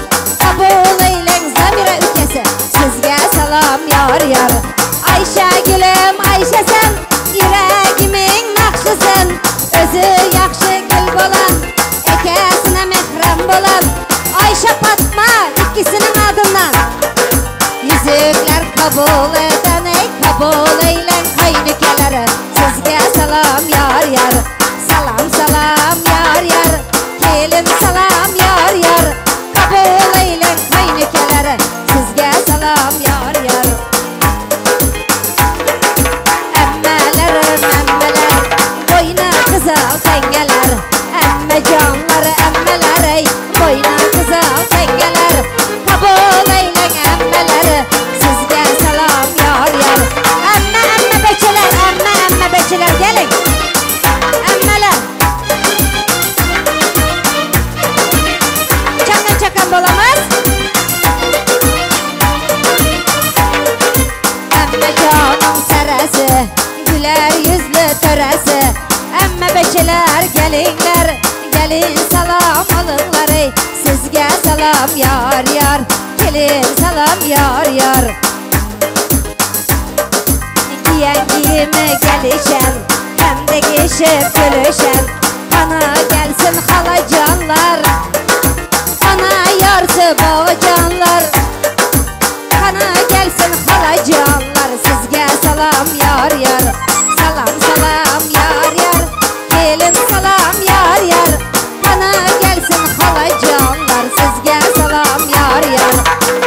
kabul eylen Zamira ülkesi, sizge salam yar yar. Ayşe gülüm Ayşe sen, yüreğimin nakşı sen. Özü yakşı gül bolan, ekesine mehrem bolan. Ayşe Fatma ikisinin adından. Yüzükler kabul eden ey, kabul eylen kaynükelere, sizge salam yar yar. Salam salam yar yar, gelin salam yar yar. Kabul eylen kaynükelere, sizge salam yar yar. Emmelerim emmeler, boyuna kızıl tengeler. Emme canları emmeler ey, boyuna kızıl tengeler. Kabul eylen emmeleri, sizge salam yar yar. Emme beçiler, emme beçiler gelin. Emmeler. Çakan bulamaz. Emme canım seresi, güler yüzlü töresi. Emme beçiler gelinler, gelin salam alınlar ey, sizge salam yar yar. Gelin salam yar yar. Giyen giyimi gelişen, hem de geçip gülüşen. Bana gelsin halacanlar, bana yarsı boğacanlar. Bana gelsin halacanlar, sizge salam yar yar. Salam salam yar yar, gelin salam yar yar. Bana gelsin halacanlar, sizge salam yar yar.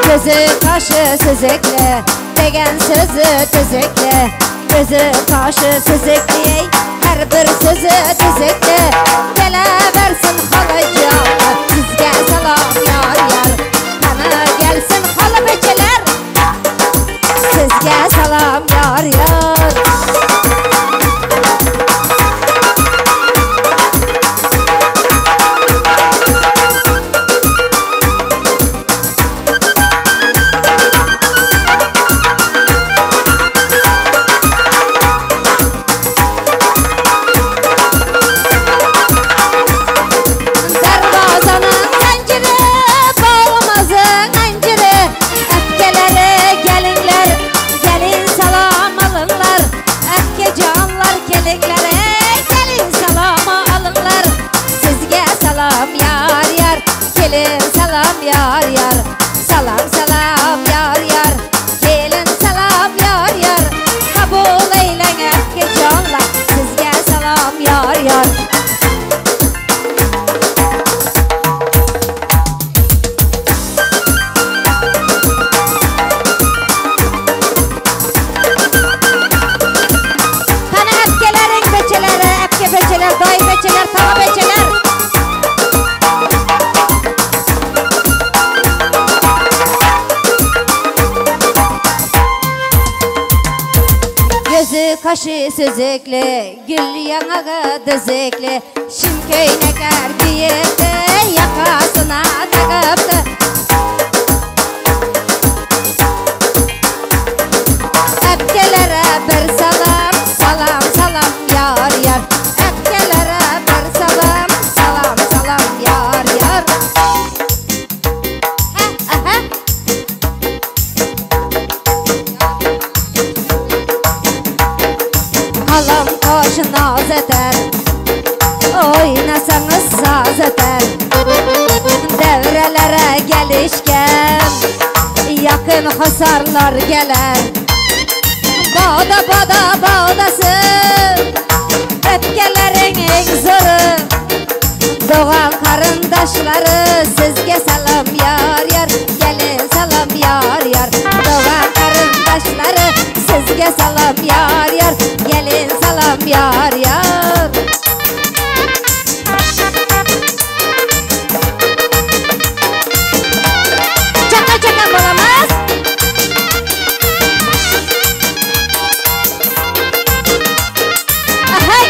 Gözü kaşı süzükle, degen sözü tüzükle. Gözü kaşı süzükle, her bir sözü tüzükle. Gele versin halacanlar, sizge salam yar yar. Bana gelsin hala beçeler, sizge salam yar yar. Darvazanın zinciri kaşı süzükle, gül yanağı düzükle, şimköyneker giyirdi, yakasına takıptı. Öpkelere bir salam, salam salam yar yar. Öpkelere bir salam, salam salam yar yar. Halam koşu naz eder, oynasanız saz eder. Devrelere gelişken yakın hasarlar geler. Bağda bağda bağdasın, öpkelerin en zoru. Doğan karındaşları sizge salam yar yar. Gelin salam yar yar. Doğan karındaşları sizge salam yar yar. Gelin salam yar yar. Çaka çaka bulamaz. Ahay.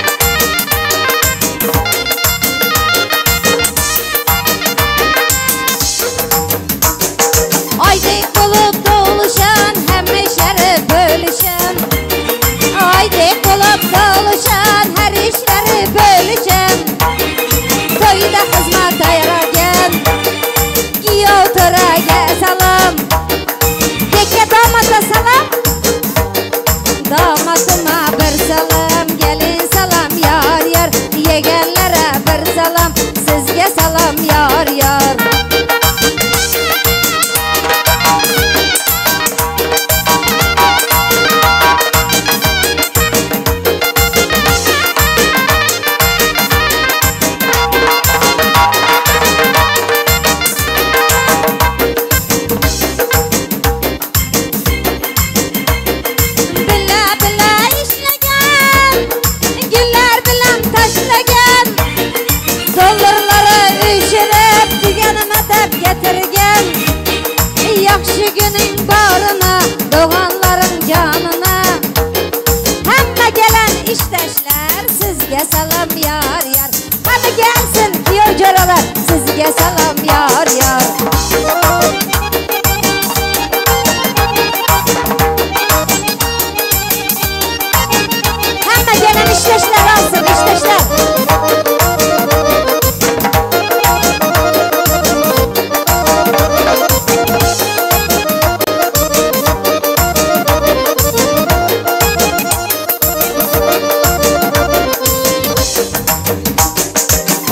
Aydık bulup doluşan, hem işleri bölüşen. Aydık bulup doluşan, her işleri bölüşen. Toyda hizmet ayırarken, giy oturarken salam. Peki damata salam, damatıma bir salam. Gelin salam yar yar, yegenlere bir salam. Sizge salam yar yar. Bile bile işlegen, güller bilen taşlagan. Dolarları üşürüp dügenime tep getirgen. Yakşı günün barına, doğanların canına. Hemme gelen işteşler sizge salam yar yar. Hadi gelsin diyor caralar, sizge salam yar yar. Hemme gelen işteşler alsın işteşler.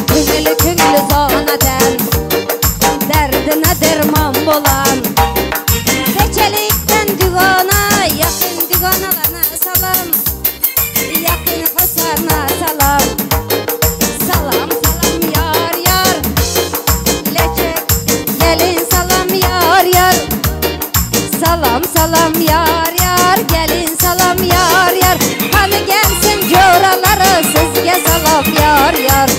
Küngülü küngülü zonadan, derdine derman bolan. Keçelikten digana, yakın diganalarına salam. Yakın hasarına salam. Salam salam yar yar. Lecek gelin salam yar yar. Salam salam yar yar. Gelin salam yar yar. Hani gelsin coraları sizge salam yar yar.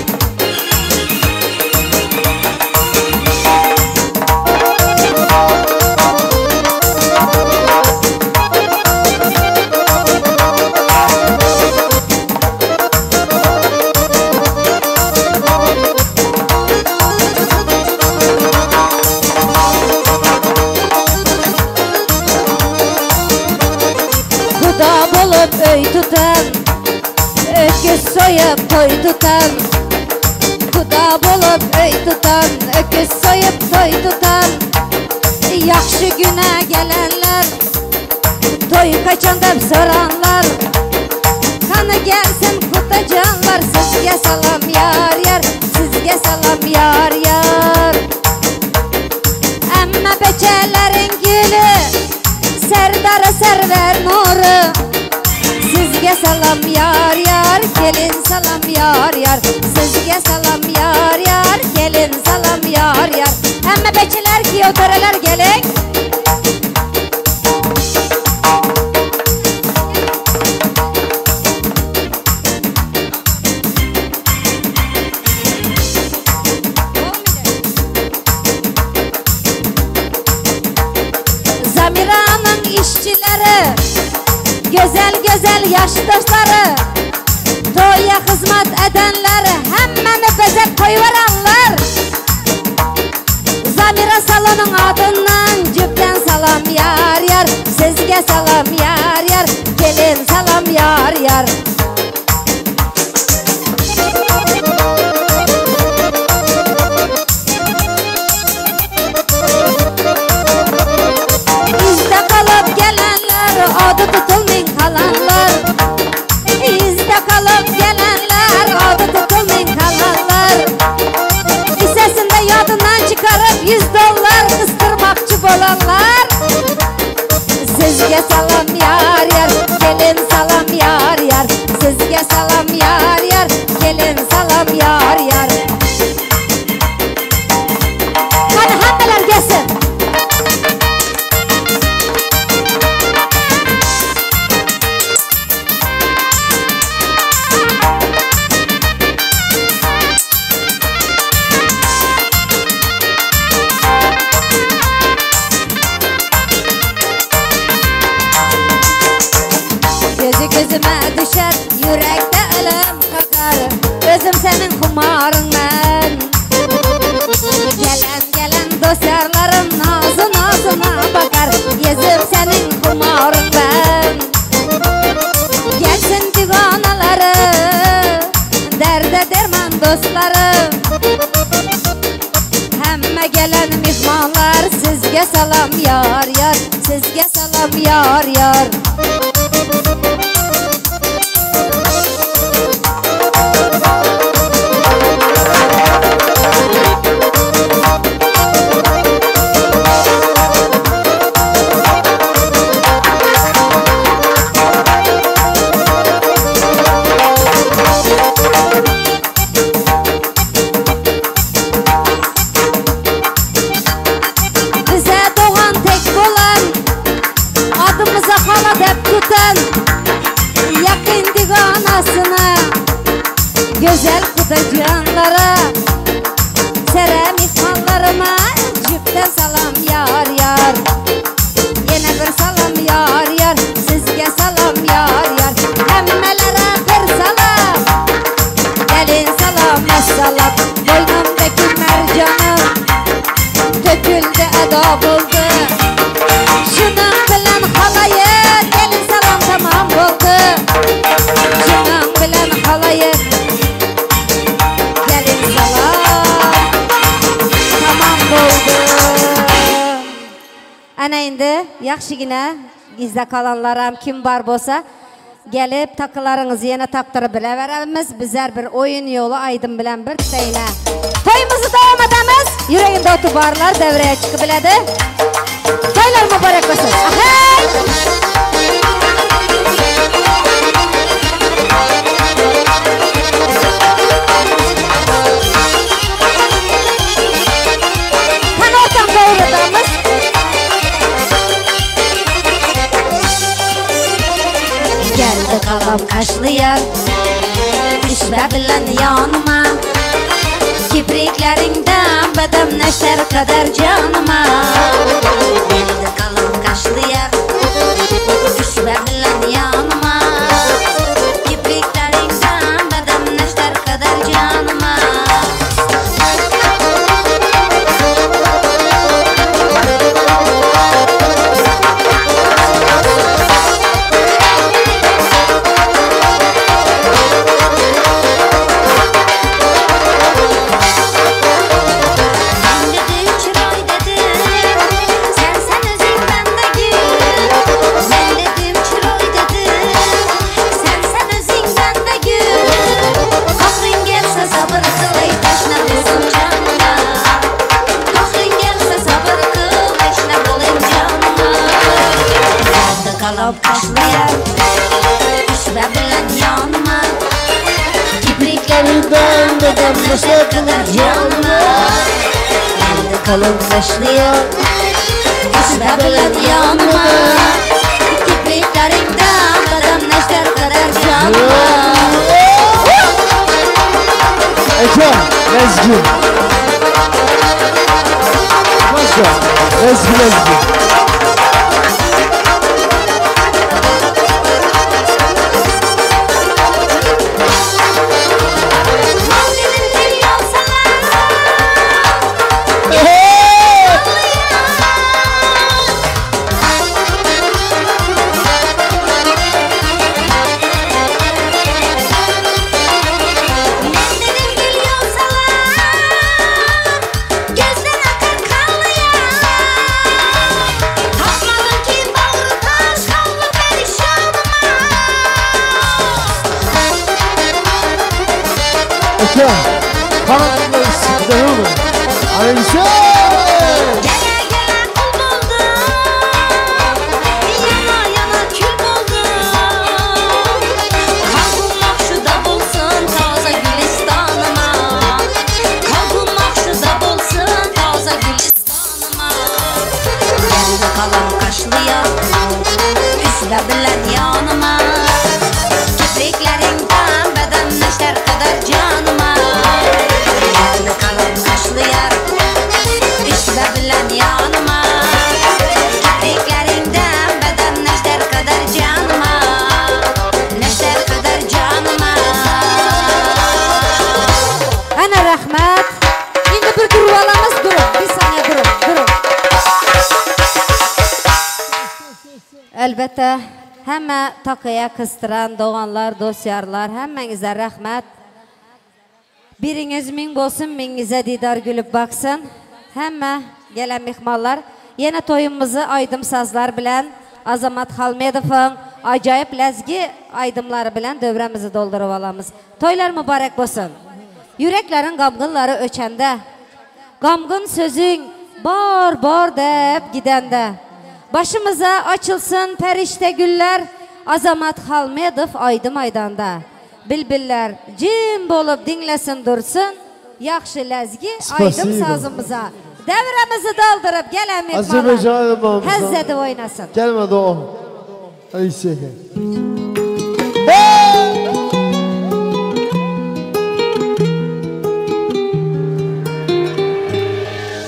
Kuda bulup öy tutan, öküz soyup toy tutan. Kuda bulup öy tutan, öküz soyup toy tutan. Yakşı güne gelenler, toy kaçan dep soranlar. Kanı gelsin kutacanlar, sizge salam yar yar. Sizge salam yar yar. Emme beçelerin gülü, Serdar server nuru. Sizge salam yar yar. Gelin salam yar yar. Sizge salam yar yar. Gelin salam yar yar. Emme beçeler ki otoreler gelin. Zamira'nın işçileri Güzel güzel yaş dostları, toya hizmet edenleri, hemmeni bezep koyverenler. Zamira salonun adından cüpten salam yar yar, sizge salam yar yar, gelin salam yar yar. İzde kalıp gelenler, adı tutulmayın kalanlar. İzde kalıp gelenler, adı tutulmayın kalanlar. Lisesinde yadından çıkarıp $100 kıstırmakçı bolanlar. Sizge salam yar yar, gelin salam yar yar. Sizge salam yar yar, gelin salam yar yar. Hadi hamleler gelsin. Gözüme düşer, yürekte ölüm kakar. Özüm senin kumarın ben. Gelen dostlarım nazına bakar. Yüzüm senin kumarın ben. Gelsin divanaları, derde derman dostlarım. Hemme gelen mihmanlar, sizge salam yar yar, sizge salam yar yar. Yakın divanasına, güzel kudacanlara, sere mihmanlarıma cüpten salam yar yar. Yine bir salam yar yar, sizge salam yar yar. Hemmelere bir salam, gelin salam salam. Boynumdaki mercanım döküldü eda buldu. Şunun bilen halayı, gelin salam tamam oldu. Şunun bilen halayı, gelin salam tamam oldu. Ana indi yaxshigina izde kalanlaram kim bar bolsa gelip takılarınızı yine taktırıp bileveremiz. Bizler bir oyun yolu Aydın bilen bir teyine. Toyumuzu devam edemiz. Yüreğinde otu barlar devreye çıkıp biledi. Toylar mübarek olsun. Ahey! Kan ortam doğrudamız. Geldi kalam kaşlıyan, düşme bilen yanıma. Kipriklerinden bedem neşter kadar canıma. Geldi kalam kaşlıyan, düşme bilen yanıma. Kipriklerinden bedem neşter kadar canıma. Kaşlayan, düşme bilen yanıma. Kipriklerinden bedem neşter kadar canıma. Geldi kalın kaşlayan, düşme bilen yanıma. Kipriklerinden bedem neşter kadar canıma. Eke, Ezgi. Başka, Ezgi. Aleysa. Kanatlar sıkıda yok mu? Aleysa. Bilen yanıma Kipriklerinden beden neşter kadar canıma Yerli kalın kaşlı yar Düşme bilen yanıma Kipriklerinden beden neşter kadar canıma Neşter kadar canıma Ana rahmet. Şimdi bir durvalamız durun. Bir saniye durun. Elbette həmmə takıya kıstıran doğanlar, dosyarlar, həmmənizə rəhmət. Biriniz min bolsun, minizə didar gülüb baksın. Həmmə gələn mihmallar. Yine toyumuzu aydım sazlar bilən, Azamat Xalmedov'un acayip ləzgi aydımları bilən dövrəmizi doldurub alamız. Toylar mübarək bolsun. Yüreklerin qamğınları öçəndə, qamğın sözün bar deyib gidəndə. Başımıza açılsın perişte güller, Azamat Xalmedov aydım aydanda. Bilbiller cim olup dinlesin dursun, yaxşı ləzgi aydım sazımıza. Devremizi doldurub gələn mihmala həzzədi oynasın. Gelmedi o. Aleysa.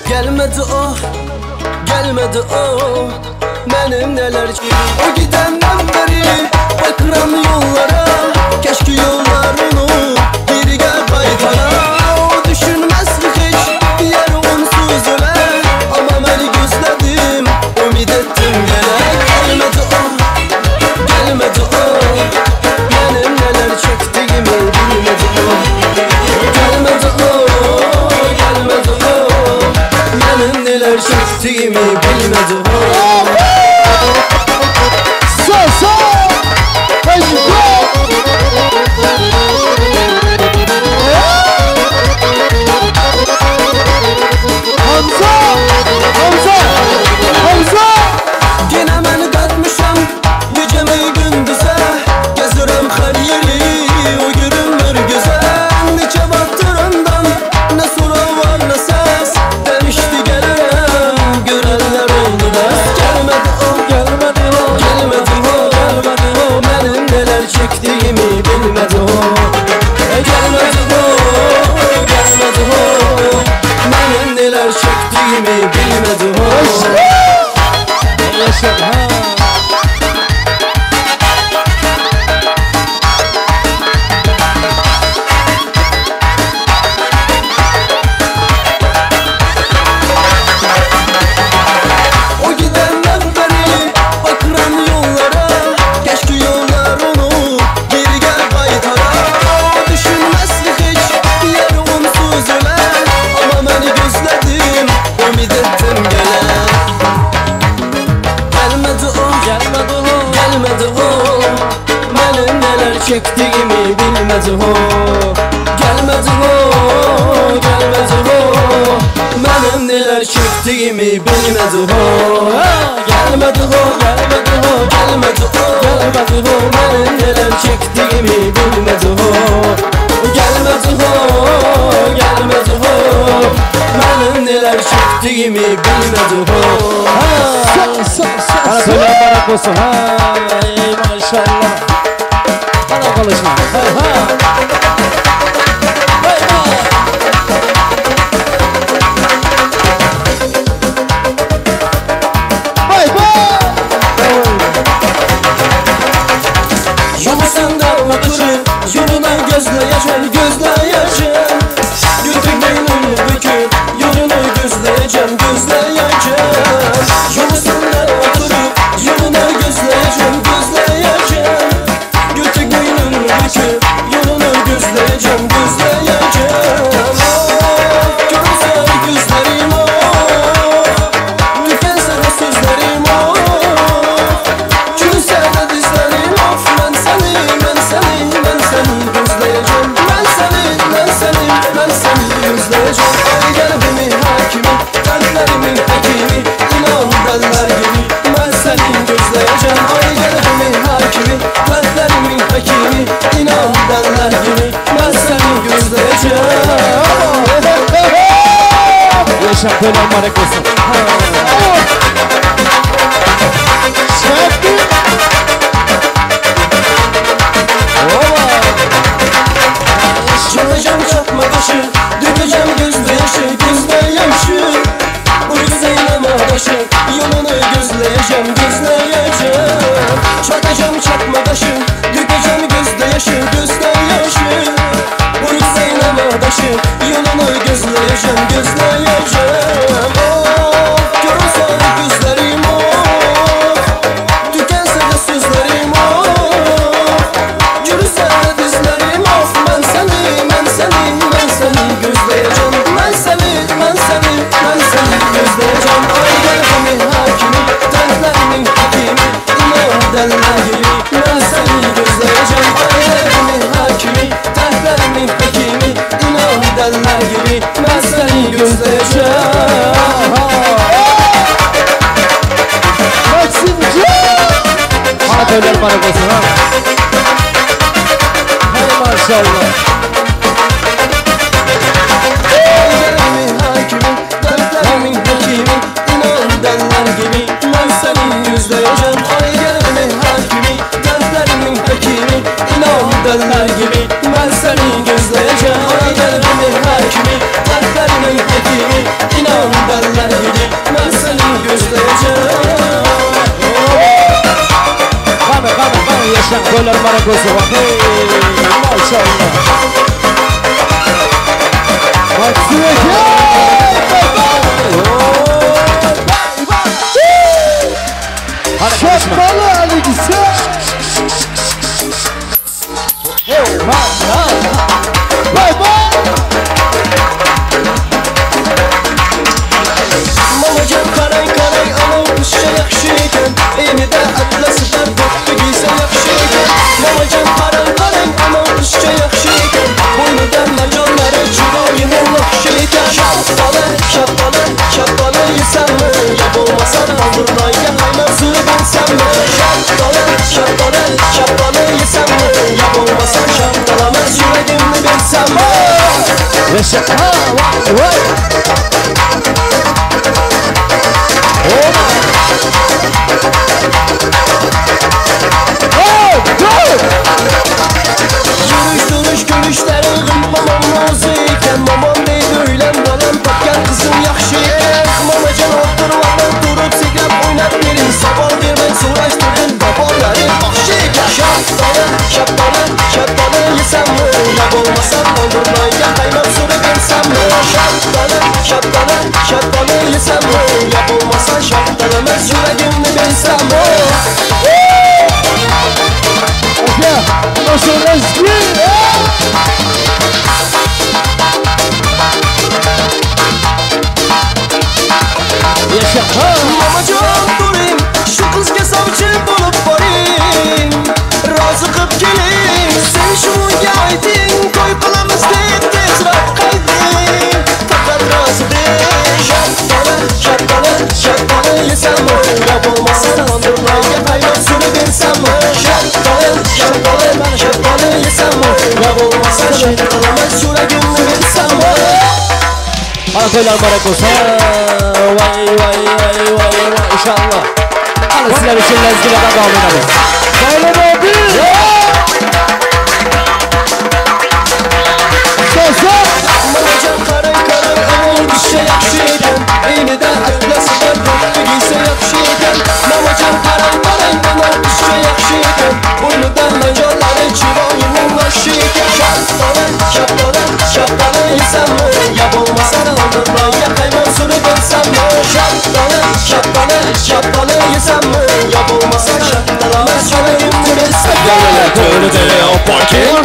Gelmedi o, gelmedi o. Benim neler o gidenden beri bakıram yollara. Keşke yollarını geri gel kaytara. O düşünmez hiç yer onsuz öle. Ama beni gözledim, ümit ettim gele. Gelmedi o, gelmedi o. Benim neler çektiğimi bilmedi o. Gelmedi o, gelmedi o. Benim neler çektiğimi bilmedi o. Gene beni katmışam gecemi gündüze. Gezirim her yeri o görünür güzel. Neçe baktırımdan ne soru var ne ses. Demişti gelirim görenler oldu da. Gelmedi o, gelmedi o, gelmedi o, gelmedi o. Benim neler çektiğimi bilmedi o. Gelmedi o, gelmedi o. Benim neler çektiğimi bilmedi o. O gidenden beri bakıram yollara. Keşke yollar onu geri gel kaytara. Düşünmezlik hiç yer onsuz öle. Ama beni gözledim, ümit ettim gele. Gelmedi o, gelmedi o, gelmedi o. Benim neler çektiğimi bilmedi o. Gelmedi o, gelmedi o. Benim neler çektiğimi bilmedi o. Gelmedi o, gelmedi o, gelmedi o, gelmedi o. Benim neler çektiğimi bilmedi o. Gelmedi o, gelmedi o. Benim neler çektiğimi bilmedi o. Bana söyleyen barak olsun. Ey maşallah. Bana konuşma. Yolu senden oturup yoluna gözleyeceğim, gözleyeceğim. Götürmeyin büküp yolunu gözleyeceğim, gözleyeceğim. Yolu senden oturup yoluna gözleyeceğim, gözleyeceğim. Götürmeyin büküp yolunu gözleyeceğim. Yaşam toylar mübarek olsun. Çalacağım çakma başı, dökeceğim gözde yaşı, gözde yaşı. Uyusayım adaşı, yolunu gözleyeceğim, gözleyeceğim. Çalacağım çakma başı, dökeceğim gözde yaşı, gözde yaşı. Uyusayım adaşı, yolunu gözleyeceğim, gözleyeceğim. Oh, görürse gözlerim oh, tükense de sözlerim oh, yürüse de dizlerim oh. Ben seni gözleyeceğim. Ben seni gözleyeceğim. Ay gel beni hakimi, dertlerimin hakimi, inan derler gibi. Ben seni gözleyeceğim. Ay gel beni hakimi, dertlerimin hakimi, inan derler gibi. Ben seni gözleyeceğim. Bana toylar mübarek olsun ha. Hadi maşallah. Dertlerimin hakimi, inan derler gibi. Ben seni gözleyeceğim. Ay gelme hakimi, dertlerimin hakimi, inan derler gibi. Ben seni gözleyeceğim. Ay gelme hakimi, dertlerimin hakimi, inan derler gibi. Ben seni gözleyeceğim. Bana yaşam toylar mübarek olsun. Maşallah. Şapkalı Ali güzel. Bay bay. Mamacan karay karay ama kuşça yakşıyken, elinde atlası var koptu giyse yakşıyken. Mamacan karay karay ama kuşça yakşıyken, boynudan macanları çubuğunun yakşıyken. Şapkalı yesem mi? Yap olmasa da aldırmaya kaynar suyu bilsem mi? Şapkalı yesem mi? Yap olmasa şapkalamaz yüreğimni bilsem mi? Yaşa vay. Yürüyüş duruş gülüşlerin mamam nazıyken, mamam deydi öylem balam tapken kızım yakşıyken. Mamacan oturmadan durup sigrep oynat gelin, sabah vermen soraştırdın babaları bakşıyken. Şapkalı yesem mi? Yap olmasan doldurmaya kaynar suru bilsem mi? Şapkalı yesem mi? Yap olmasan şapkalamaz yüreğimni bilsem mi? Nasıl Ezgi? Yaşa. Mamacan durayım, şu kızga savcı bulup varayım. Razı kıp gelin, sen şu yaydın, koy kılamız değil tezrak kaydın. Fakat razı değil. Şapkalı yesem mi? Yap olmazsa dondurmaya kaynar sürü bilsem mi? Şapkalı yesem mi? Yap olmazsa şapkalamaz yüreğimni bilsem mi? Bana toylar mübarek olsun. Vay inşallah. Hadi sizler için lezgilerden devam edelim. Sayın abi. Mamacan karay ama kuşça yakşıyken, elinde atlası var koptu giyse yakşıyken. Mamacan karay ama kuşça yakşıyken, boynudan macanları çiroyunun yakşıyken. Şapkalı yesem mi? Yap olmasa da aldırmaya kaynar suru bilsem mi? Şapkalı yesem mi? Yap olmasa şapkalamaz yüreğimni bilsem mi? Toylar parking.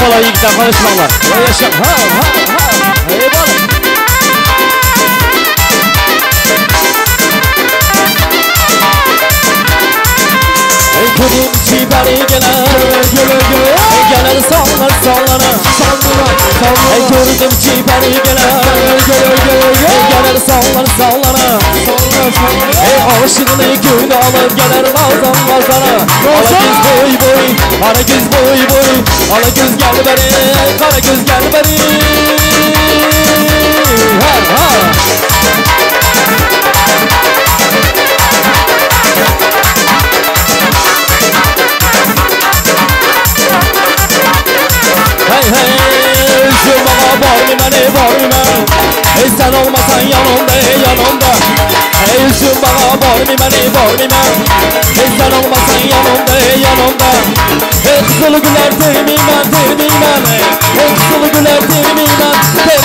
Kolay yigitler konuşmalar. Yaşa. Eyvallah. Kudim çibari geler Geler sallar sallana Gördüm çibari geler Geler sallar sallana Aşığını gün alıp geler bazan bazana Ala göz boy boy, ara göz boy boy Ala göz gel beri, kara göz gel beri Ha ha Hey hey, üzüm bana var mı? Hey sen olmasan yanımda, yanımda Hey üzüm bana var mı? Hey sen olmasan yanımda, yanımda Hey kızılı güler termimem Hey kızılı güler termimem Hey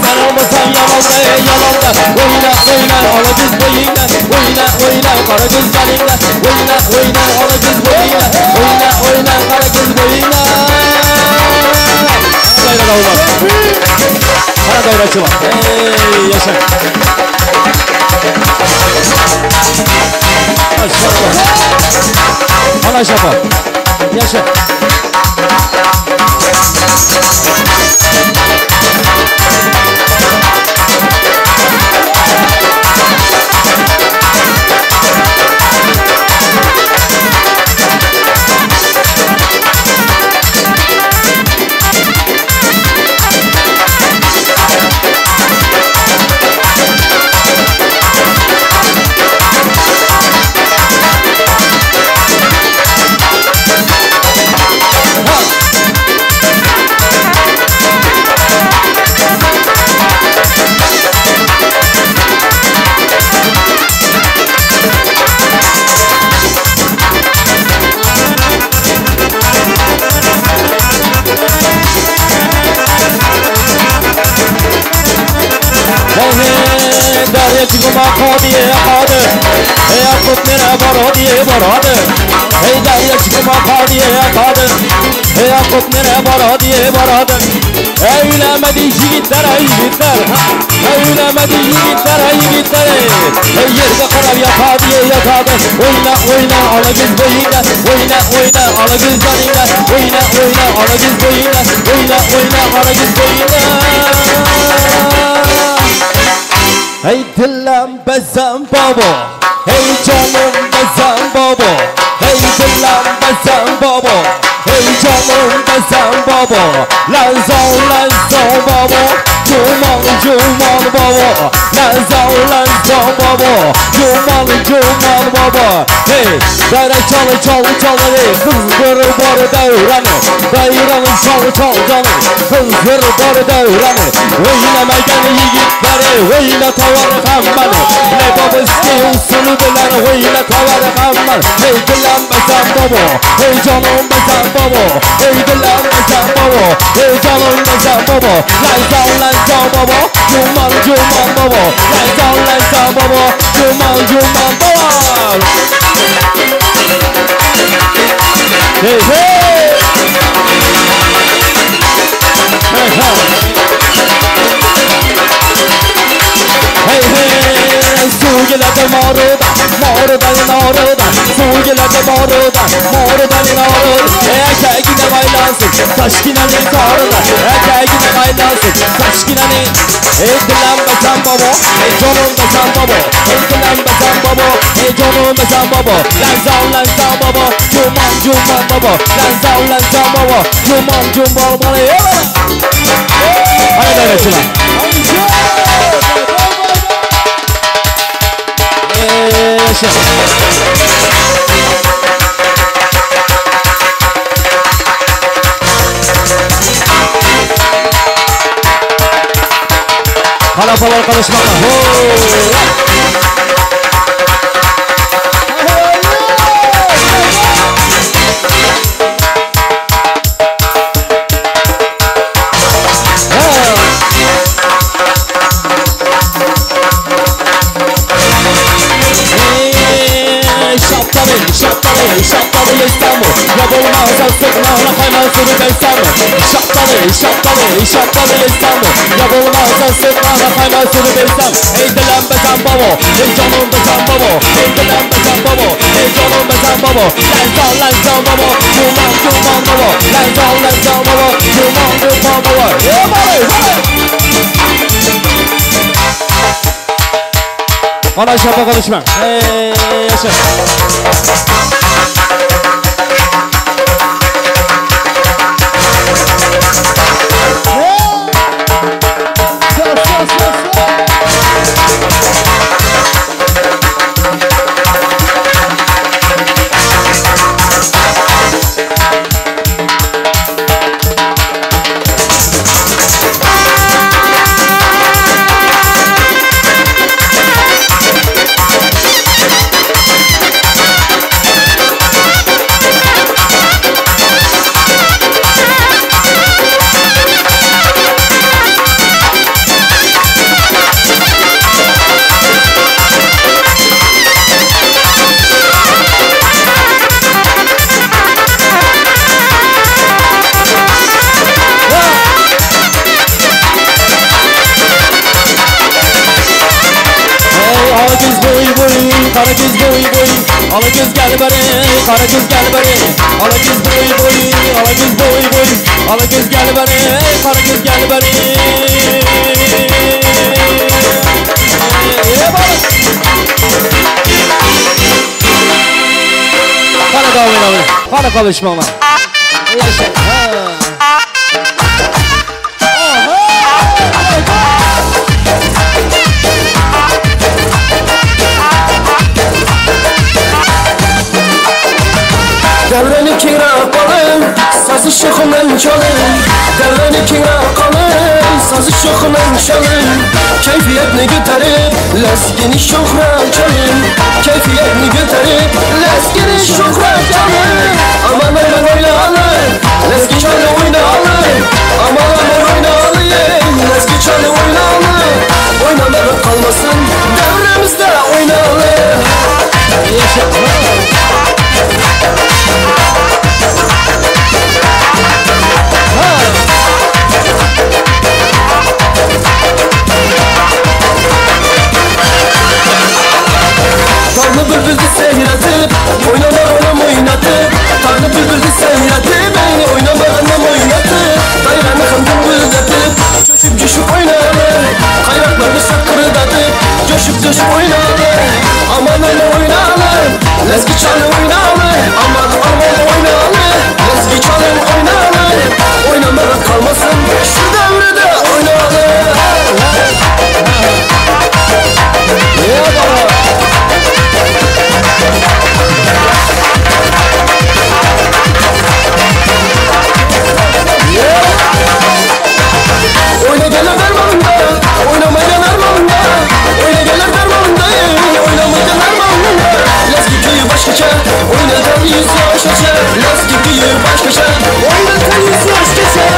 sen olmasan yanımda, yanımda Oyna, ala göz boyunla Oyna, kara göz gelinle Oyna, ala göz boyunla Oyna, kara göz boyunla Daire davullar Kara daireci var Hey yaşa Ana şapa Yaşa Çıkma kodiye kadı Hey akut nere baro diye baradı Hey dayı çıkma kodiye kadı Hey akut nere baro diye baradı Eylemedi yiğitler Eylemedi yiğitler Hey yerde karar yatağı diye yatadı Oyna ala göz boyunla Oyna ala göz canıyla Oyna ala göz boyunla Oyna ala göz boyunla Hey dilim bezem baba Hey canım bezem baba Hey dilim bezem baba Hey canım bezem baba Lanzan baba Cuman baba Lanzan baba Cuman baba Hey daire çalı hey Kızları barı devranı Dayranı çal canı Kızları barı devranı Oynamayan yiğitleri Oyna tavarı kammanı Ne baba isteyi usulü bilen Oyna tavarı kammanı Hey dilim bezem baba Hey canım bezem baba Hey dilim bezem baba Hey canım bezem baba Lanzan baba Cuman baba Lanzan baba Cuman baba Hey hey Hey hey Hey Sugelerde maruda Sugelerde maruda Erkeğine baylansın Taşkinanın karına Erkeğine baylansın Taşkinanın Hey dilen bezem baba Hey canım bezem baba Hey dilen bezem baba Hey canım bezem baba Lanzan baba Cuman baba Lanzan baba Cuman baba Haydi öğretmen Yaşa Kalabalık konuşmalar Şaptalı İstanbul Ya bulmazsa sıkma kaynar sürü beslenme. Şaptalı beslenme. Ya bulmazsa sırtlara kaynar sürü beslenme. Ey dilen besen babo, ey canım besen babo. Ey dilen besen babo, ey canım besen babo. Lensan babo, kuman babo. Lensan babo, kuman babo. Yeah babo. Bana şapa konuşma. Hey yaşa. Karagöz boy boy, alagöz gel bari, karagöz gel bari. Alagöz boy boy, alagöz boy boy, alagöz gel bari, karagöz gel bari. Bana da oynayalım, bana konuşma ama. Yaşa. Devreni kira kalın, sazı şokunan çalın. Devreni kira kalın, sazı şokunan çalın. Keyfiyetini götürüp, lezgini şokra çalın. Keyfiyetini götürüp, lezgini şokra çalın. Aman aman oyna alın, lezgi çalı oyna alın. Aman aman oyna alın, lezgi çalı oyna alın. Oynamaya kalmasın, devremizde oyna alın. Yaşa. Tanrı bülbüldü seyretip, oynamağınım oynatıp. Tanrı bülbüldü seyretip, beni oynamağınım oynatıp. Dayranı kındım büldetıp, coşup coşup oynalım. Kayraklarını şakırdatıp, coşup oynalım. Aman öyle oynalım, lezgi çalı oynalım. Aman oynalım, lezgi çalı oynalım. Oynamaya kalmasın, şu devrede oynalım. Yeah baba. Oyna gelir dermanında, oynamaya dermanında. Oyna gelir dermanında, oynamaya dermanında. Lezgi köyü başkaça, oynatan 100 yaş geçer. Lezgi köyü başkaça, oynatan 100 yaş geçer.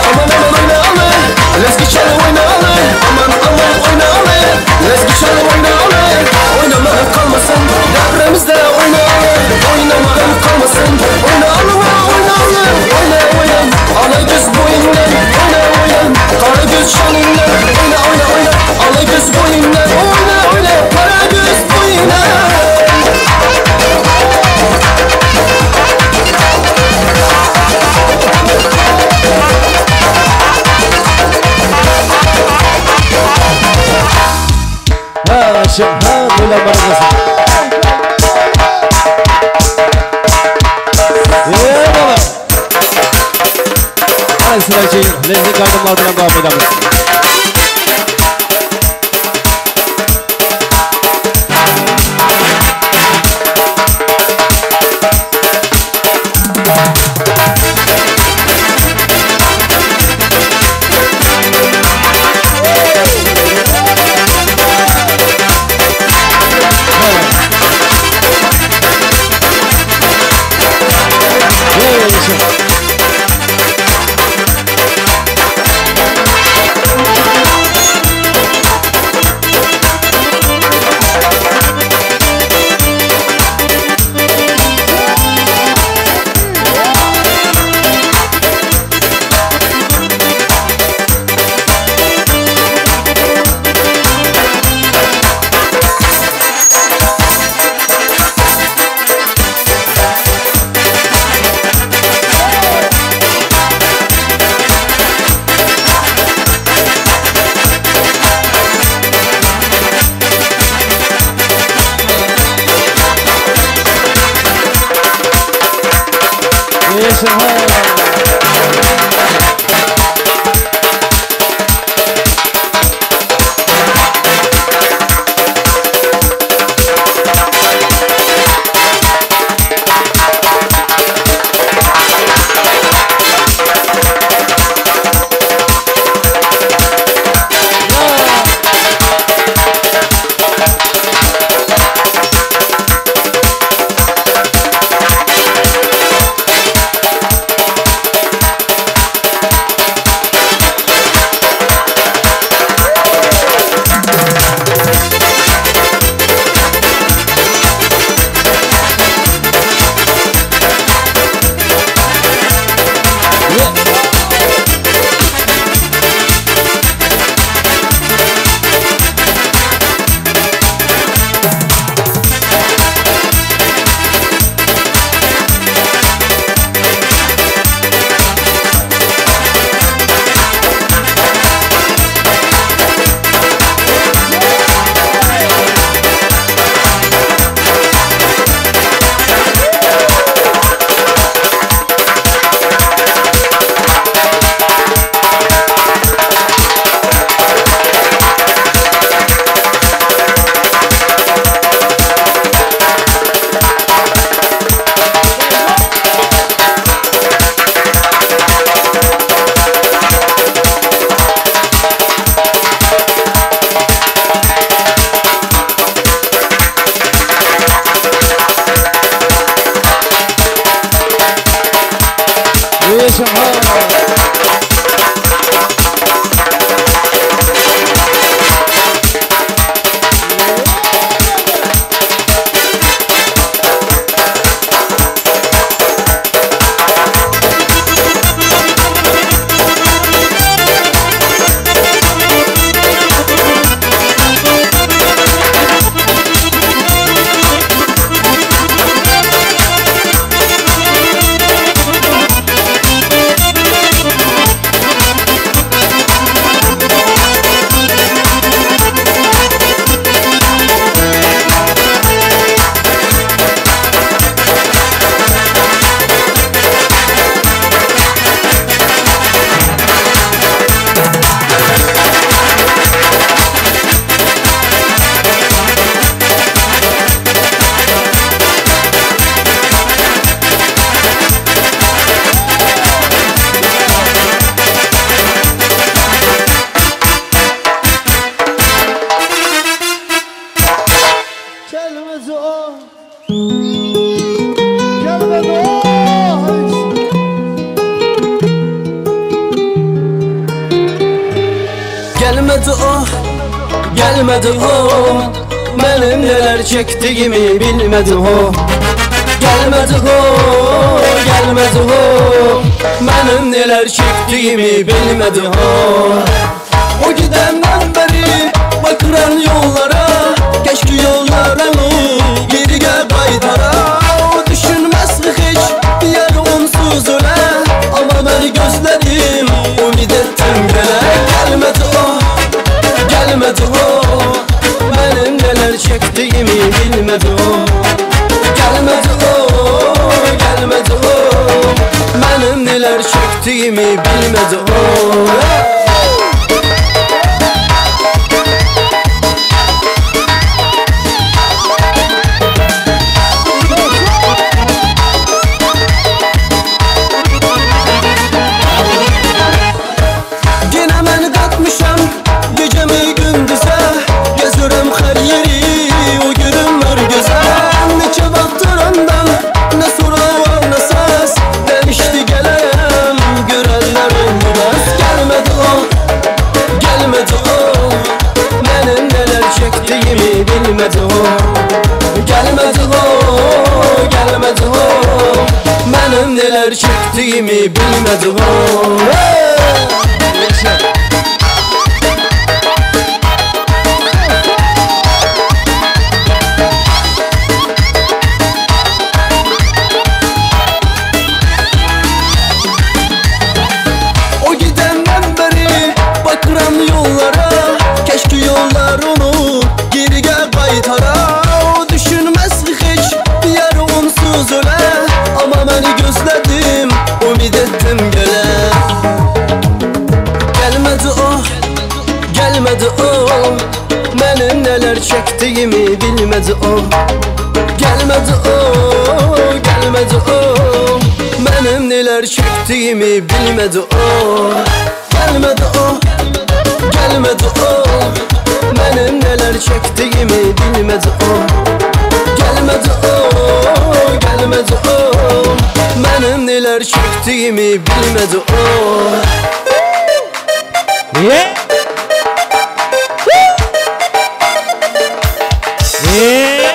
Aman aman oyna alın, lezgi çalı oyna alın. Aman aman oyna alın, lezgi çalı oyna alın. Oynamaya kalmasın, devremizde oyna alın. Oynamaya kalmasın, oyna alın, oyna alın. Oyna oyna, alagöz boyundan, oyna oyna. Karagöz şanından, oyna oyna oyna. Alagöz boyundan, oyna oyna. Karagöz boyundan. Böyle barazası. Baba. Hadi sırayı lezzet kaydımlardan devam edelim. gelmedi o, gelmedi o. Benim neler çektiğimi bilmedi o. Gelmedi o, gelmedi o. Benim neler çektiğimi bilmedi o. O gidenden beri bakıran yollara, keşke yollarını geriye kaytara. O düşünmez mi hiç yer onsuz öle, ama beni gözledim, umid ettim gele. Gelmedi o, gelmedi o. Benim neler çektiğimi bilmedi o. Gelmedi o, gelmedi o. Benim neler çektiğimi bilmedi o. Gelmedi o, gelmedi o, gelmedi o. Benim neler çektiğimi bilmedi o. O gidenden beri bakıram yollara, keşke yollar onu geriye kaytara. O düşünmez mi hiç yer onsuz öle, ama beni gözledim, umid ettim gele. Gelmedi o, gelmedi o. Benim neler çektiğimi bilmedi o. Gelmedi o, gelmedi o. Benim neler çektiğimi bilmedi o. Gelmedi o, gelmedi o. Benim neler çektiğimi bilmedi o. Gelmedi o, gelmedi o. Benim neler çektiğimi bilmedi o. Yeah. Yeah.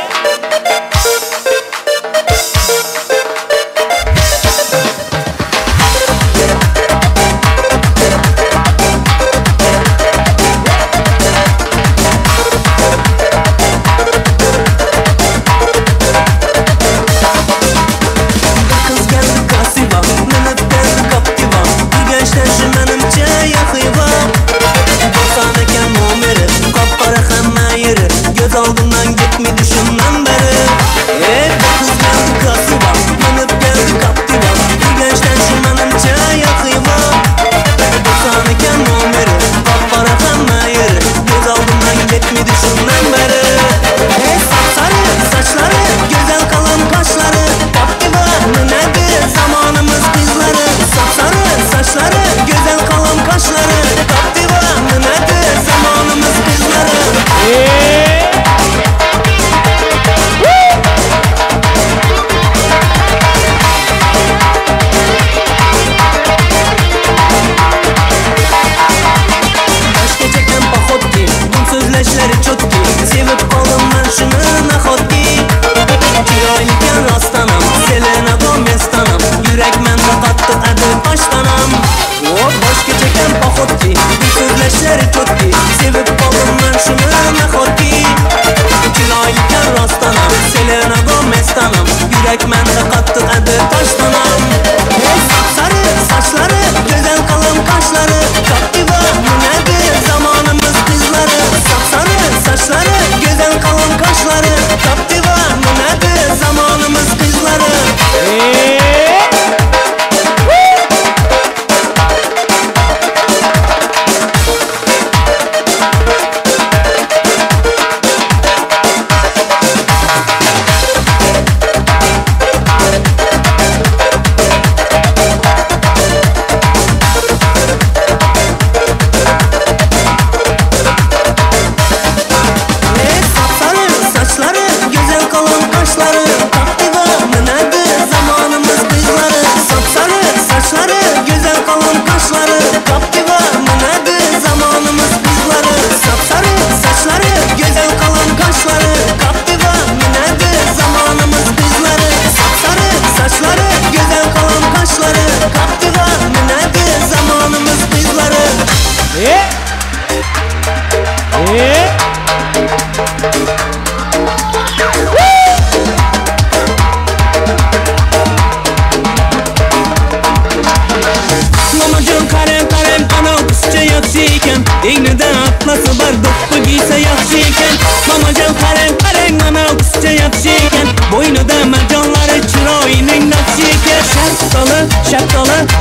yaxshi ekan, egnida atlasi bar do'ppi giysa yaxshi ekan. Mamajon qarang mana qizcha yaxshi ekan, bo'ynida marjonlari chiroyining naqshi ekan.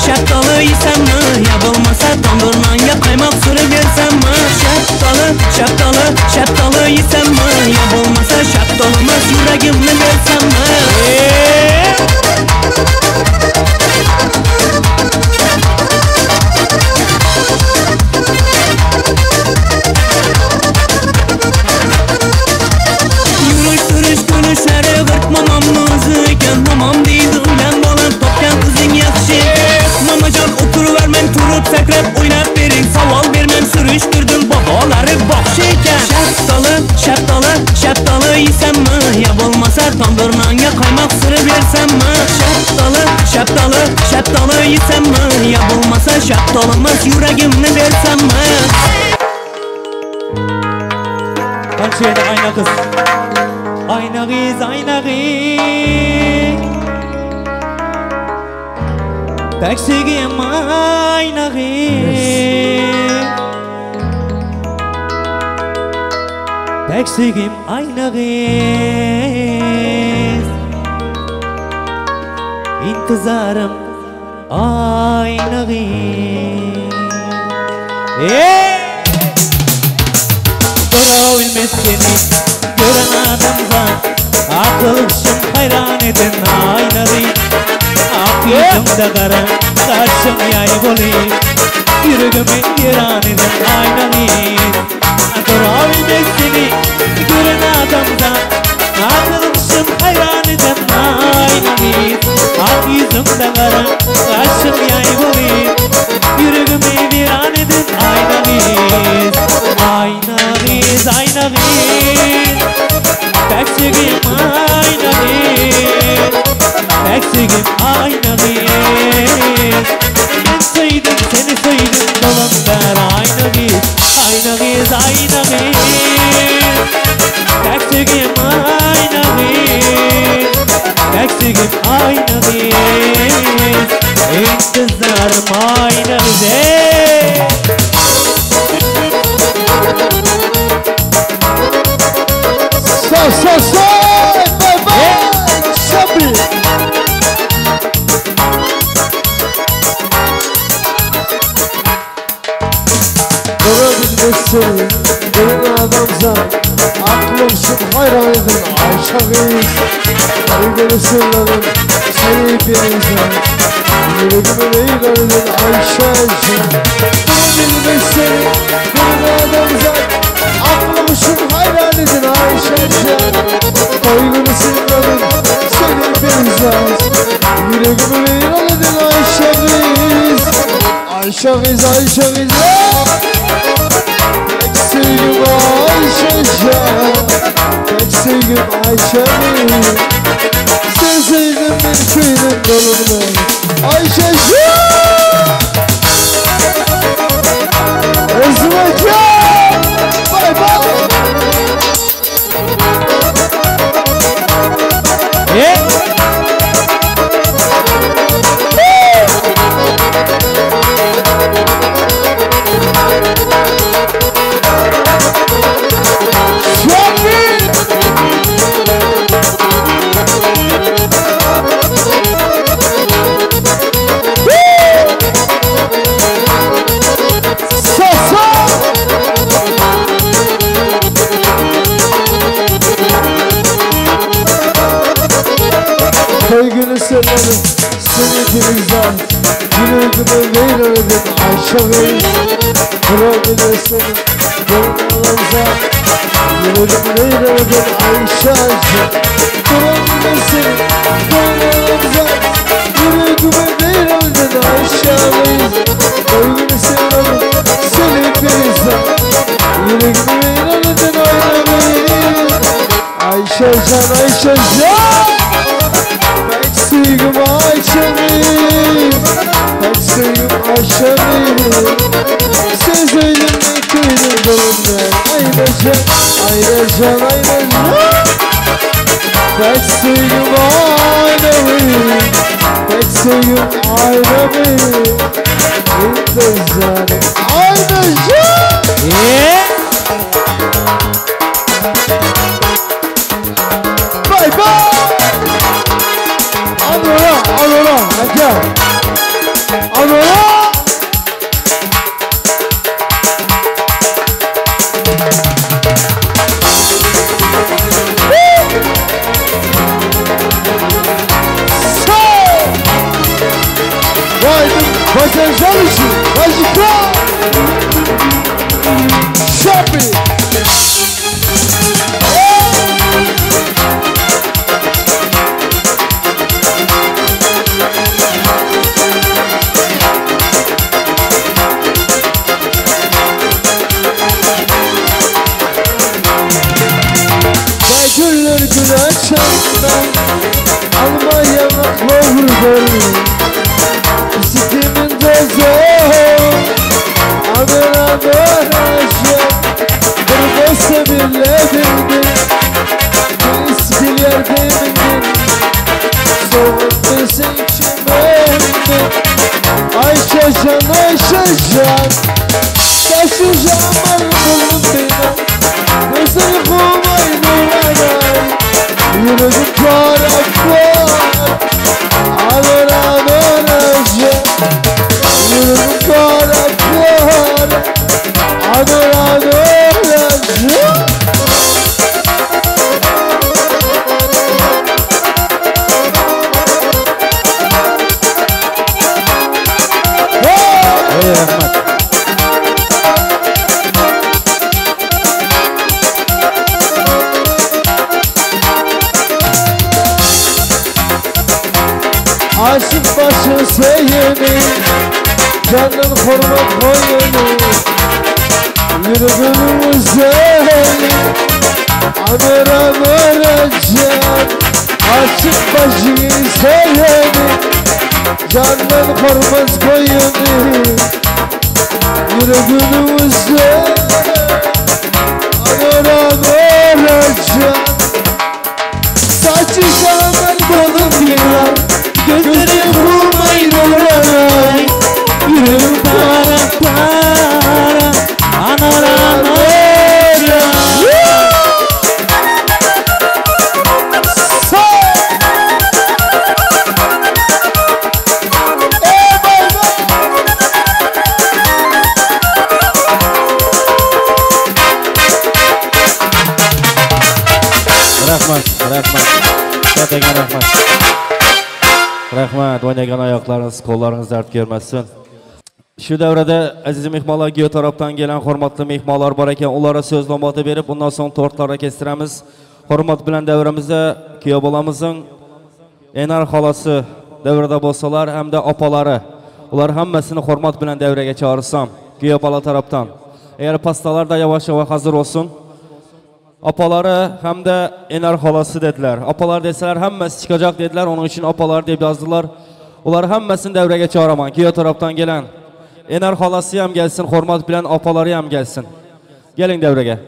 Shaftoli yesammi, ya bo'lmasa tandir nonga qaymoq surib bersammi? Shaftoli yesammi, ya bo'lmasa shaftolimas yuragimni bersammi? Mamam deydi ulan bolam topgan qizing yaxshi. Mamajon o'tiravermang, turib sakrab o'ynab bering, savol bermang, surishtirdim bobolari boqshi ekan. Shaftoli yesammi, ya bo'lmasa tandir nonga qaymoq surib bersammi? Shaftoli yesammi, ya bo'lmasa shaftolimas yuragimni bersammi? Qanchaydi ayna qiz. Aynag'iz Taksigim aynag'iz Taksigim aynag'iz İntizarim aynag'iz So'rov bilmez seni gören adamzat, akılışım hayran eden aynag'iz Yüzümde kara, karşım yay bulayım, yüreğime yeran eden aynag'iz So'rov bilmez seni gören adamzat, akılışım hayran eden aynag'iz Yüzümde kara, karşım yay bulayım, yüreğime yeran eden aynag'iz Aynag'iz Taksigim aynag'iz Taksigim aynag'iz Ben sevdim seni sevdim dolanlar aynag'iz Aynag'iz Taksigim aynag'iz Taksigim aynag'iz İntizarım aynag'iz Bye-bye, Sabi. Görebilmesin, benim adamzat, aklımsın hayran edin Ayşag'iz. Aygını sırlarım, seni benzer, yüreğime meydan edin Ayşag'iz. Görebilmesin, benim adamzat, aklımsın hayran edin Ayşag'iz. Aygını sırlarım, seni benzer, yüreğime meydan edin Ayşag'iz. Ayşag'iz Sevgim Ayşag'iz Sen sevdin bir köyden dolunma Ayşag'iz Ezmekam Bye bye Sevgili sırlarım, seni denizden, yüreğime meydan edin Ayşag'iz. Görebilirsin, benim adamzat, yüreğime meydan edin Ayşag'iz. Görebilirsin, benim adamzat, yüreğime meydan edin Ayşag'iz. Sevgili sırlarım, seni denizden, yüreğime meydan edin Ayşag'iz. Ayşag'iz Sevgim Ayşag'iz Sevgim Ayşag'iz Sen söyledin mi köyden dolunlar Aynacan Sevgim Ayşag'iz Sevgim Ayşag'iz İntizarım Aynacan Bye bye. Anora, aka. Anora. Você já lixo, vai de cá. Shopping. Bay güller gün açanda alma yanakla vurdu. Sitimin dozu Adır aşık Kırmızı bile bildin Biz yerde bildin Soğuk desin çimendin Ayşe can Taşıyacağım arabamın bina Gözleri kumaydı anay Yüreğim taraf Alır aşık Yüreğim taraf Alır aşık Aşık başı seyini Canın hürmet koyunu Yüreğinin üzeri Anıra vereceğim Aşık başı seyini Canın hürmet koyunu Yüreğinin üzeri Anıra vereceğim Saçacağım ben bunun yıllar Gözlerim vurmayın oranay Yüreğim para para Anara nora Rahmat Gerçekten rahmat Rahmat, oynagan ayaklarınız, kollarınız dert görmesin. Şu devrede aziz mehmanlar Giyo taraftan gelen hürmetli mehmanlar var ekan, onlara söz navbati berib, bundan sonra tortlara kestiramiz. Hurmat bilan devrimizde Giyo bolamızın Enar xolasi devrede bolsalar hamda opalari, ular hammasini hurmat bilan devrega çağırsam Giyo bola taraftan. Eğer pastalar da yavaş yavaş hazır olsun. Apaları hem de Enar xolasi dediler. Apalar deseler hammasi çıkacak dediler. Onun için apalar deb yazdılar. Ular hammasini devrege çağıraman. Giyo taraftan gelen Enar xolasi ham gelsin, hurmat bilan apaları ham gelsin. Gelin devrege.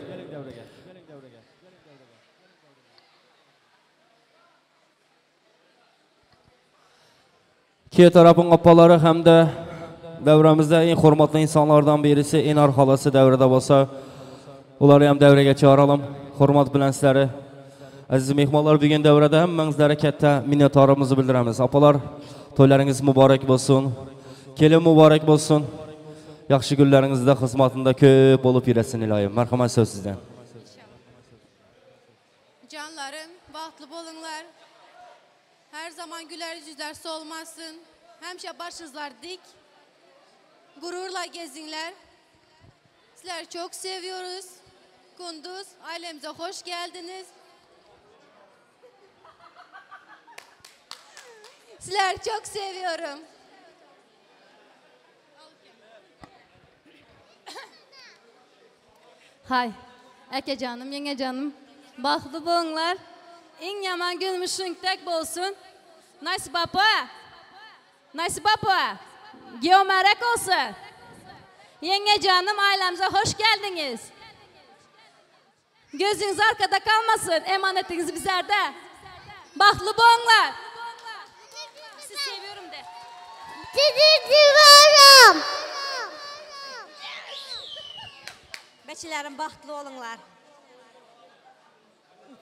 Giyo tarafın apaları hem de devremizde en hurmatlı insanlardan birisi Enar xolasi devrede bolsa, uları ham devrege çağıralım. Hurmat bilan sizlari aziz mehmonlar bugün devrede hammangizlarga katta minnatdorligimizni bildiramiz. Apalar, to'ylaringiz muborak bo'lsin. Kelin muborak bo'lsin. Yaxshi kunlaringizda xizmatida ko'p bo'lib yurasin iloyim. Marhamat, so'z sizdan. Canlarım, baxtlı olunlar. Her zaman güler yüzler solmasın. Hemşe başınızlar dik. Gururla gezinler. Sizleri çok seviyoruz. Kunduz, ailemize hoş geldiniz. Sizleri çok seviyorum. Hay, aka canım, yenge canım. Baxtlı bolunlar. En yaman gülmüşün tek bolsun. Nasip apa. Geomarek olsun. Yenge canım, ailemize hoş geldiniz. Gözünüz arkada kalmasın, emanetiniz bizlerde. Baxtlı bolunlar. Sizi seviyorum de. Sizi seviyorum. Açılarım baxtlı olunlar.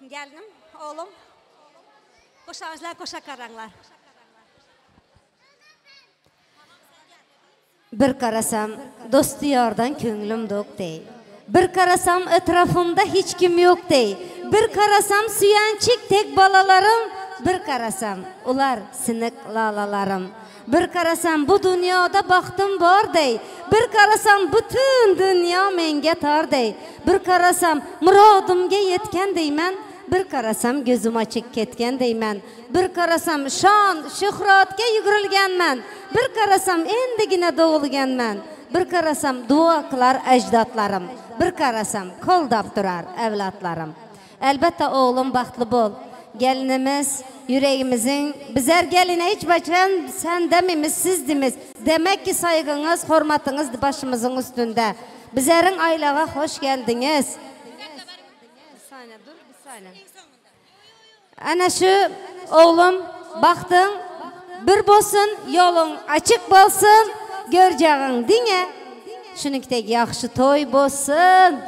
Gelinim, oğlum. Koşağızlar, koşa karanlar. Bir karasam dost diyardan köngülüm dok dey. Bir karasam etrafımda hiç kim yok dey. Bir karasam süyençik tek balalarım. Bir karasam ular sinik lalalarım. Bir karasam bu dünyada baktım var dey. Bir karasam bütün dünya menge tar dey. Bir karasam muradımga yetken deymen. Bir karasam gözüm açık ketken deymen. Bir karasam şan, şöhratga yugrilganman. Bir karasam endigina doğulganman. Bir karasam dua kılar ecdatlarım. Bir karasam koldap durar evlatlarım. Elbette oğlum baxtlı bol. Gelinimiz yüreğimizin bizler geline hiç başan sen demimiz siz demiz. Demek ki saygınız, hürmetiniz başımızın üstünde. Bizlerin aylağa hoş geldiniz. Ana şu oğlum baktın bir bolsun yolun açık bolsun göreceğin dine şuningdek yaxşı toy bolsun.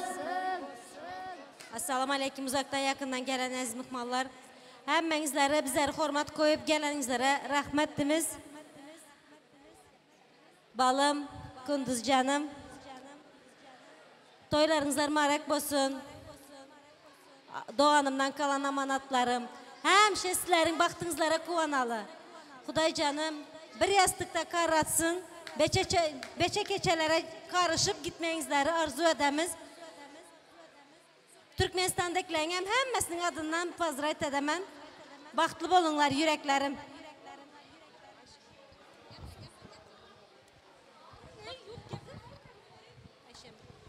Assalamu aleykum uzaktan yakından gelen aziz mehmanlar. Hemmenizlere bizlere hürmet koyup gelenizlere rahmetimiz. Balım, Kunduz canım. Toylarınızlar mübarek bolsun. Doğanımdan kalan amanatlarım. Hemşe sizlerin baktığınızlara kuvanalı. Huday canım bir yastıkta karatsın. Beçe keçelere karışıp gitmeyinizleri arzu edemiz. Türkmenistan'dakilerin hemmesinin adından fazlayet edemem. Baktlı bolunlar yüreklerim.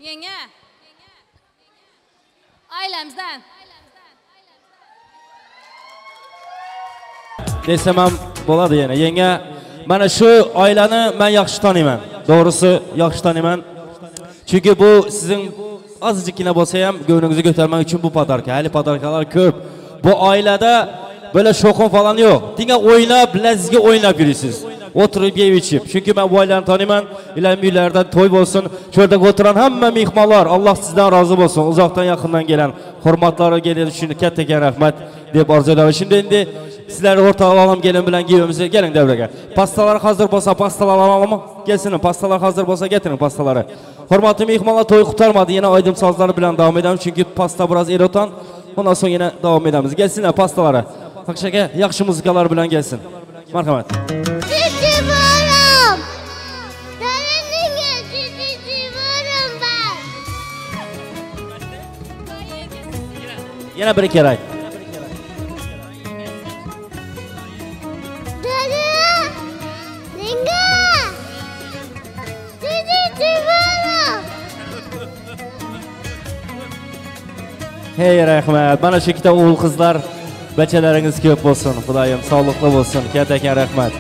Yenge. Ailemizden. Desem ham bo'ladi yana. Yenge, mana shu oilani men yaxshi tanıyman. Doğrusu yaxshi tanıyman. Çünkü bu sizin azıcıkina bo'lsa ham gönlünüzü götürmek için bu padarka. Hali padarkalar köp. Bu ailede böyle şokun falan yok. Dinle oynab, lezgi oynab yürüsünüz. Oturup yiyip içip. Çünkü ben bu ailenin tanıyman. İlhan büyülerden toy olsun. Şurada oturan hemen mihmalar. Allah sizden razı olsun. Uzaktan yakından gelen. Hürmetleri gelen şimdi ketteken rahmet deyip arzu ederim. Şimdi sizleri ortağa alalım gelin bilen giyimizi. Gelin devreye. Pastalar hazır olsa pastalar alalım mı? Gelsinin. Pastalar hazır olsa getirin pastaları. Hürmetli mihmalar toy kurtarmadı. Yine aydım sazları bilen devam edelim. Çünkü pasta biraz erotan. Ondan sonra yine devam edemiz. Gelsinler pastalara. Hakşaka yaxşı muzikalar bilen gelsin. Merhamet. Cici varım. Derinliğe cici varım ben. Yine bir iki kere. Hey rahmet. Bana şu kitap oğul kızlar. Beçeleriniz köp olsun. Xudayım sağlıklı olsun. Keteken rahmet.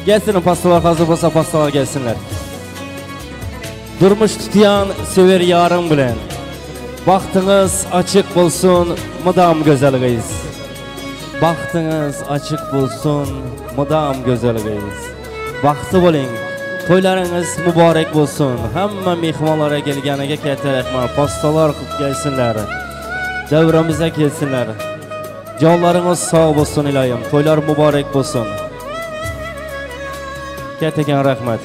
Gelsin pastalar hazır olsa pastalar gelsinler. Durmuş tutuyan sever yarın bilen. Baktınız açık bulsun mıdam güzelliğiz. Baktınız açık bulsun mıdam güzelliğiz. Baktı bulun. Toylarınız mübarek olsun. Hamma mehmonlara gelganiga katta rahmat. Pastalar gelsinler. Davramize gelsinler. Jonlarınız sağ olsun ilohim. Toylar mübarek olsun. Katta rahmat.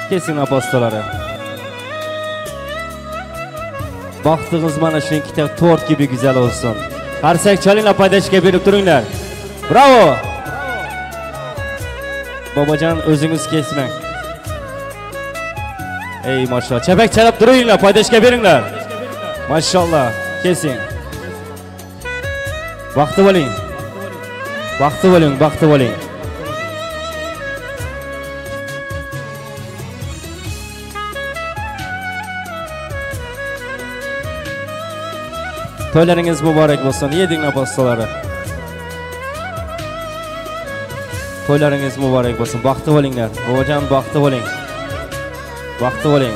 Kesin pastaları. Baktığınız mana şu kitap tort gibi güzel olsun. Harsak çalın paydaşga berip turinglar. Bravo. Babacan özünüz kesmeng. Ey maşallah. Çepek çalıp duruyunlar, paydaşga beringlar. Maşallah. Kesin. Vaqti bo'ling. Vaqti bo'ling, vaqti bo'ling. Toylarınız mübarek olsun. Yedinglar pastaları. Toylarınız mübarek olsun. Vaqti bo'linglar. Babacan vaqti bo'ling. Vaqti bo'ling.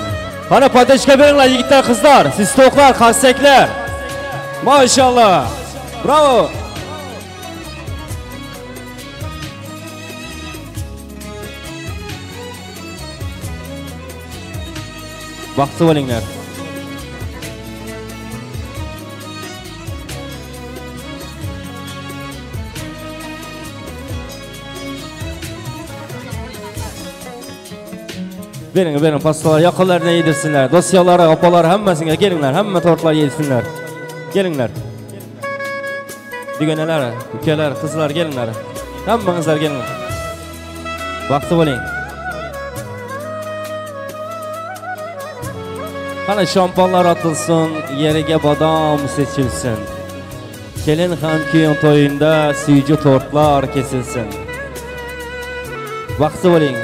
Qani paydaşga beringlar yigitlar, qizlar, siz to'qlar, qassaklar. Maşallah. Bravo. Baxtli bo'linglar. Bering pastalar yaqinlarına yedirsinler. Dosyaları, opalar hammasine gelinglar. Hamma tortlar yedirsinler. Gelinglar. Dügeneler, ukalar, qizlar gelinglar. Hammangizlar gelinglar. Baxtli bo'ling. Qani şampanlar atılsın, yeriga bodom seçilsin. Kelin ham kuyun to'yinda suyucu tortlar kesilsin. Baxtli bo'ling.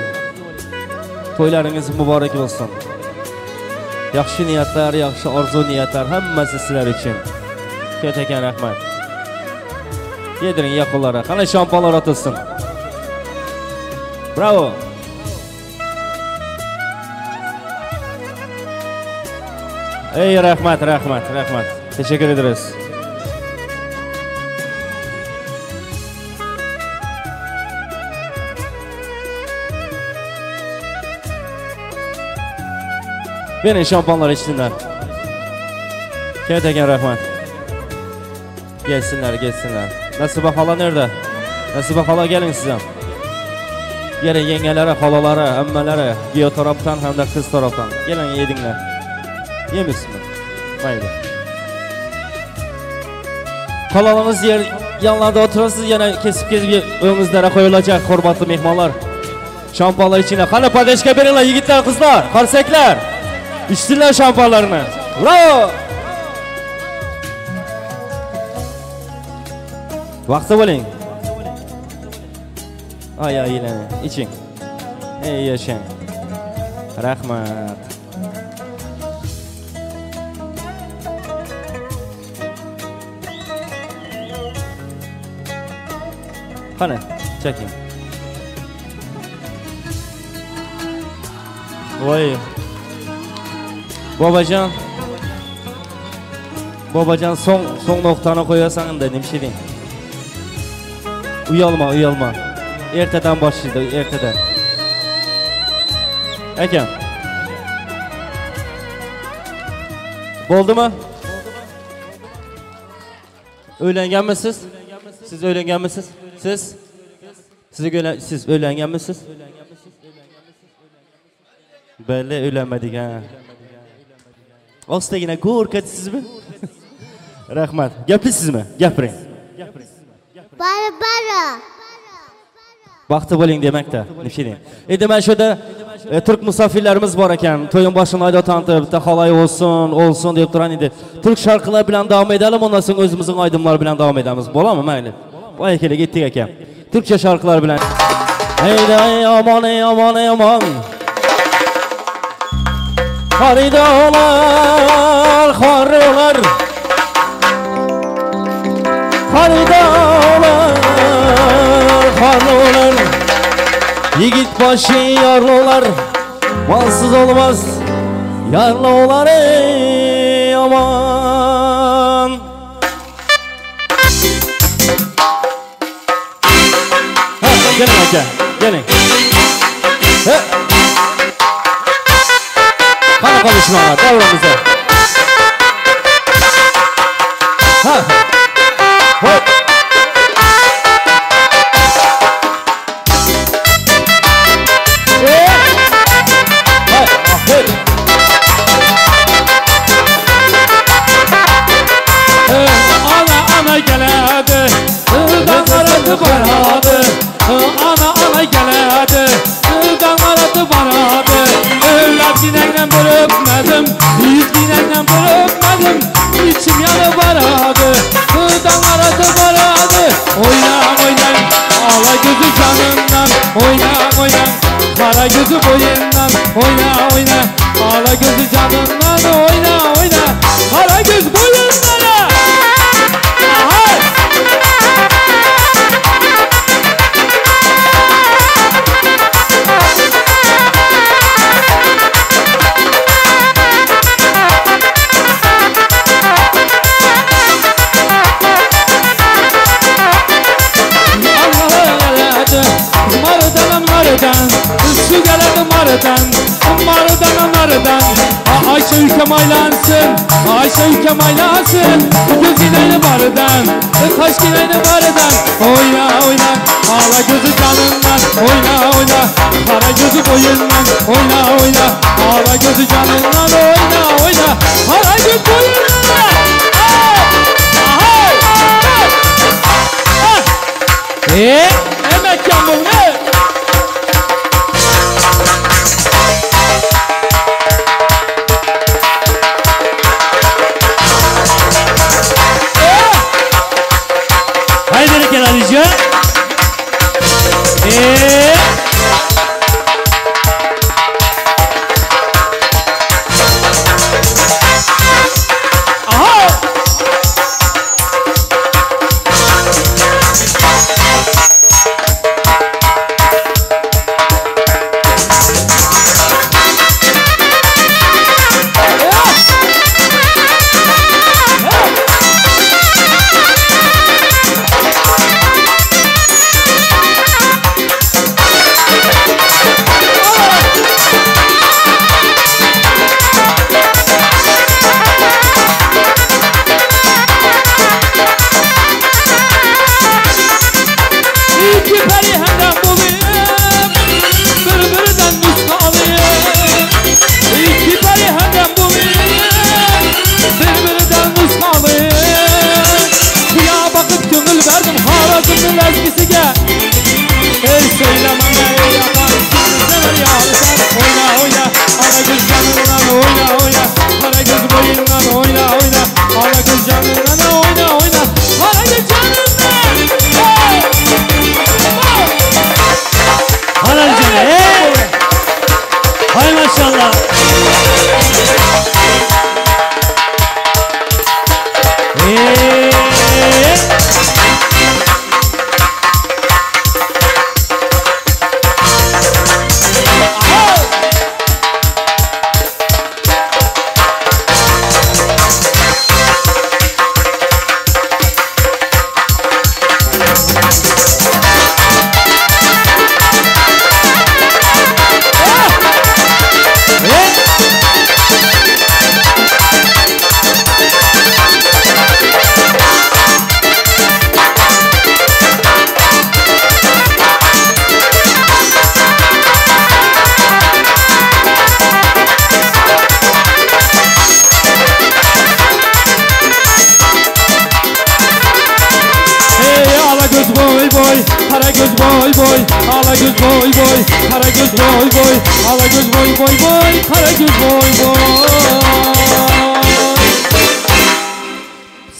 To'ylaringiz mübarek olsun. Yaxshi niyatlar, yaxshi orzu niyatlar hammasi sizlar uchun. Ketakan rahmat. Yedirin yaqinlara. Qani şampanlar atılsın. Bravo. Ey rahmat. Teşekkür ederiz. Verin şampanlar içsinler. Ketakan rahmat. Gelsinler. Nasiba hala nerede? Nasiba hala gelin size. Gelin yengelere, halalara, ammelere, giyo taraftan hem de kız taraftan. Gelin yedinler. Yemişsin mi? Haydi. Kalanınız yanlarda oturasınız, yine kesip önünüzlere koyulacak hurmatlı mehmanlar. Şampanlar içine. Kanı padeşke verinler yigitler, kızlar, karsekler. İçsinler şampanlarını. Bravo! Vakti bo'ling. Ay yine için. Ey yaşang. Rahmat. Qani, çekin. Voy. Babacan son noktana koyasan dedim şey. Uyalma. Erteden başladı, erteden. Ekem. Oldu mu? Öğlengen misiniz? Siz öğlengen misiniz? Siz öğlengen misiniz? Belli öğlenmedik ha. Osta yine korkatsız mı? Rahmat. Gapisiz mi? Gapiring. Bara. Baxtli bo'ling demakda. Nishidin. Endi men şurada Türk misafirlerimiz var ekan. To'yin boshini ayda tanıtib, bitta halay olsun deb turan edi. Türk şarkılar bilan davom edelim, ondan so'ng o'zimizning aydınlar bilan davom edamiz. Bo'ladimi, mayli? Voy kerak ketdik ekan. Türkçe şarkılar bilan. Ey aman. Xaridolar. Xaridolar. Yigit başı yarlılar. Malsız olmaz. Yarlılar ey aman. Gelin hocam, gelin. Hadi konuşmalar, devramıza. Hop. Ana geledi, dağlardı baradı. Ana geledi, dağlardı baradı. Evlat dinekten bir öpmedim, yüz dinekten bir öpmedim. İçim yanı baradı, dağlardı baradı. Oyna, ala gözü canından. Oyna, kara gözü boyundan. Oyna, ala gözü canından. Oyna, kara göz boyundan. Su geledi marıdan, marıdan Ayşe ülkem aylansın, Ayşe ülkem aylansın Gözüyle marıdan, kaş giyle marıdan Oyna oyna, ağla gözü canından Oyna oyna, kara gözü boyundan Oyna oyna, ağla gözü canından Oyna oyna, kara göz boyundan Emek yandım ne? Haydi gel Alice.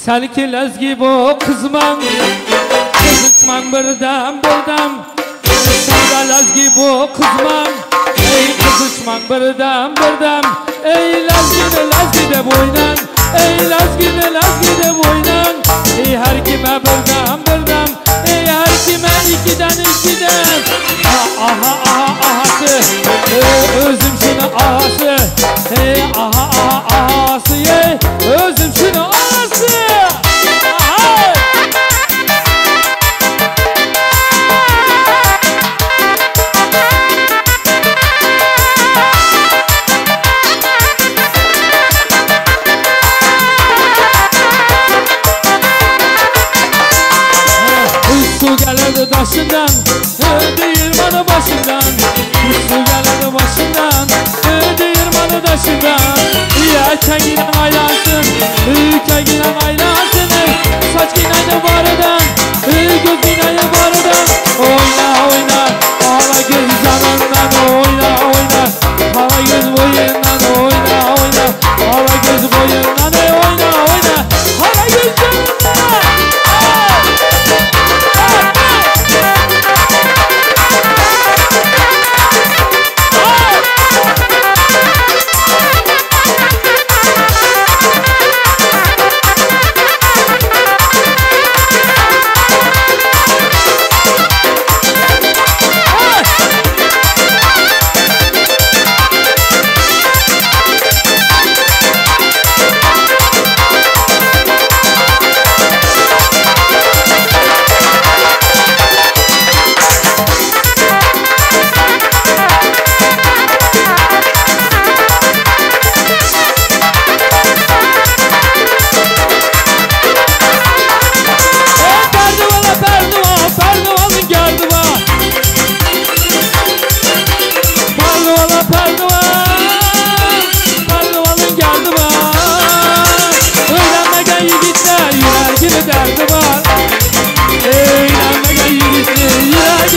Seninki lezgi bu kızman Kızışman birden Sen de lezgi bu kızman Ey kızışman birden Ey lezgi de boynan Ey lezgi de boynan Ey her kime birden Ey her kime ikiden ahası Özüm şunu ahası Ey ahası Özüm şunu ahası Su gelirdi taşından Değirmanı başından Su gelirdi başından Değirmanı taşından Erkeğine aylansın Erkeğine aylansın Saç ginaydı barıdan Göz ginaydı barıdan Oyna oyna Ağla göz canından Oyna oyna Ağla göz boyundan Oyna oyna Ağla göz boyundan Oyna oyna Ağla göz canından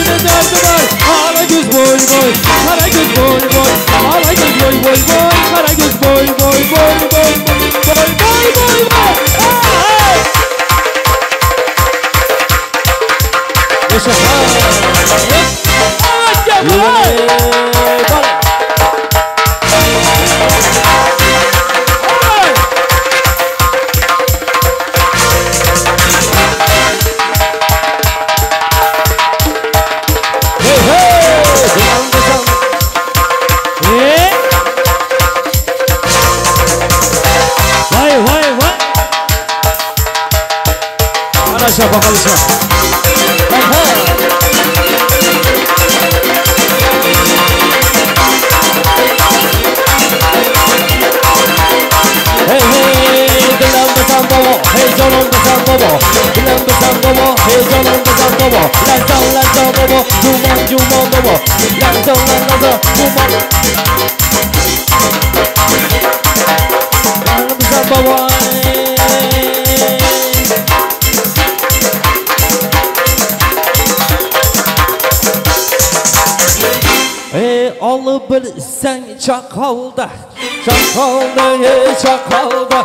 ne derdi var? Hala göz boy boy, kara göz boy boy. Hala göz boy boy boy, kara göz boy boy boy boy boy boy boy boy. Yaşa ha. Aşağı bakalım aşağı. Hey hey, dilimde sen baba, heyecanımda sen baba. Dilimde sen baba, heyecanımda sen baba. Lan can baba, cuman baba. Lan can cuman. Dilimde sen baba. Alı bilsen çakalda, çakalda ye çakalda.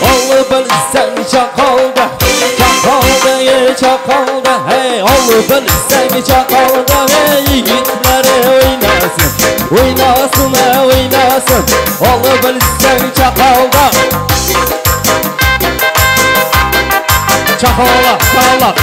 Alı bilsen çakalda, çakalda ye çakalda. Hey alı bilsen çakalda, hey yiğitler oynasın, oynasın oynasın. Alı bilsen çakalda. Çakala, çakala.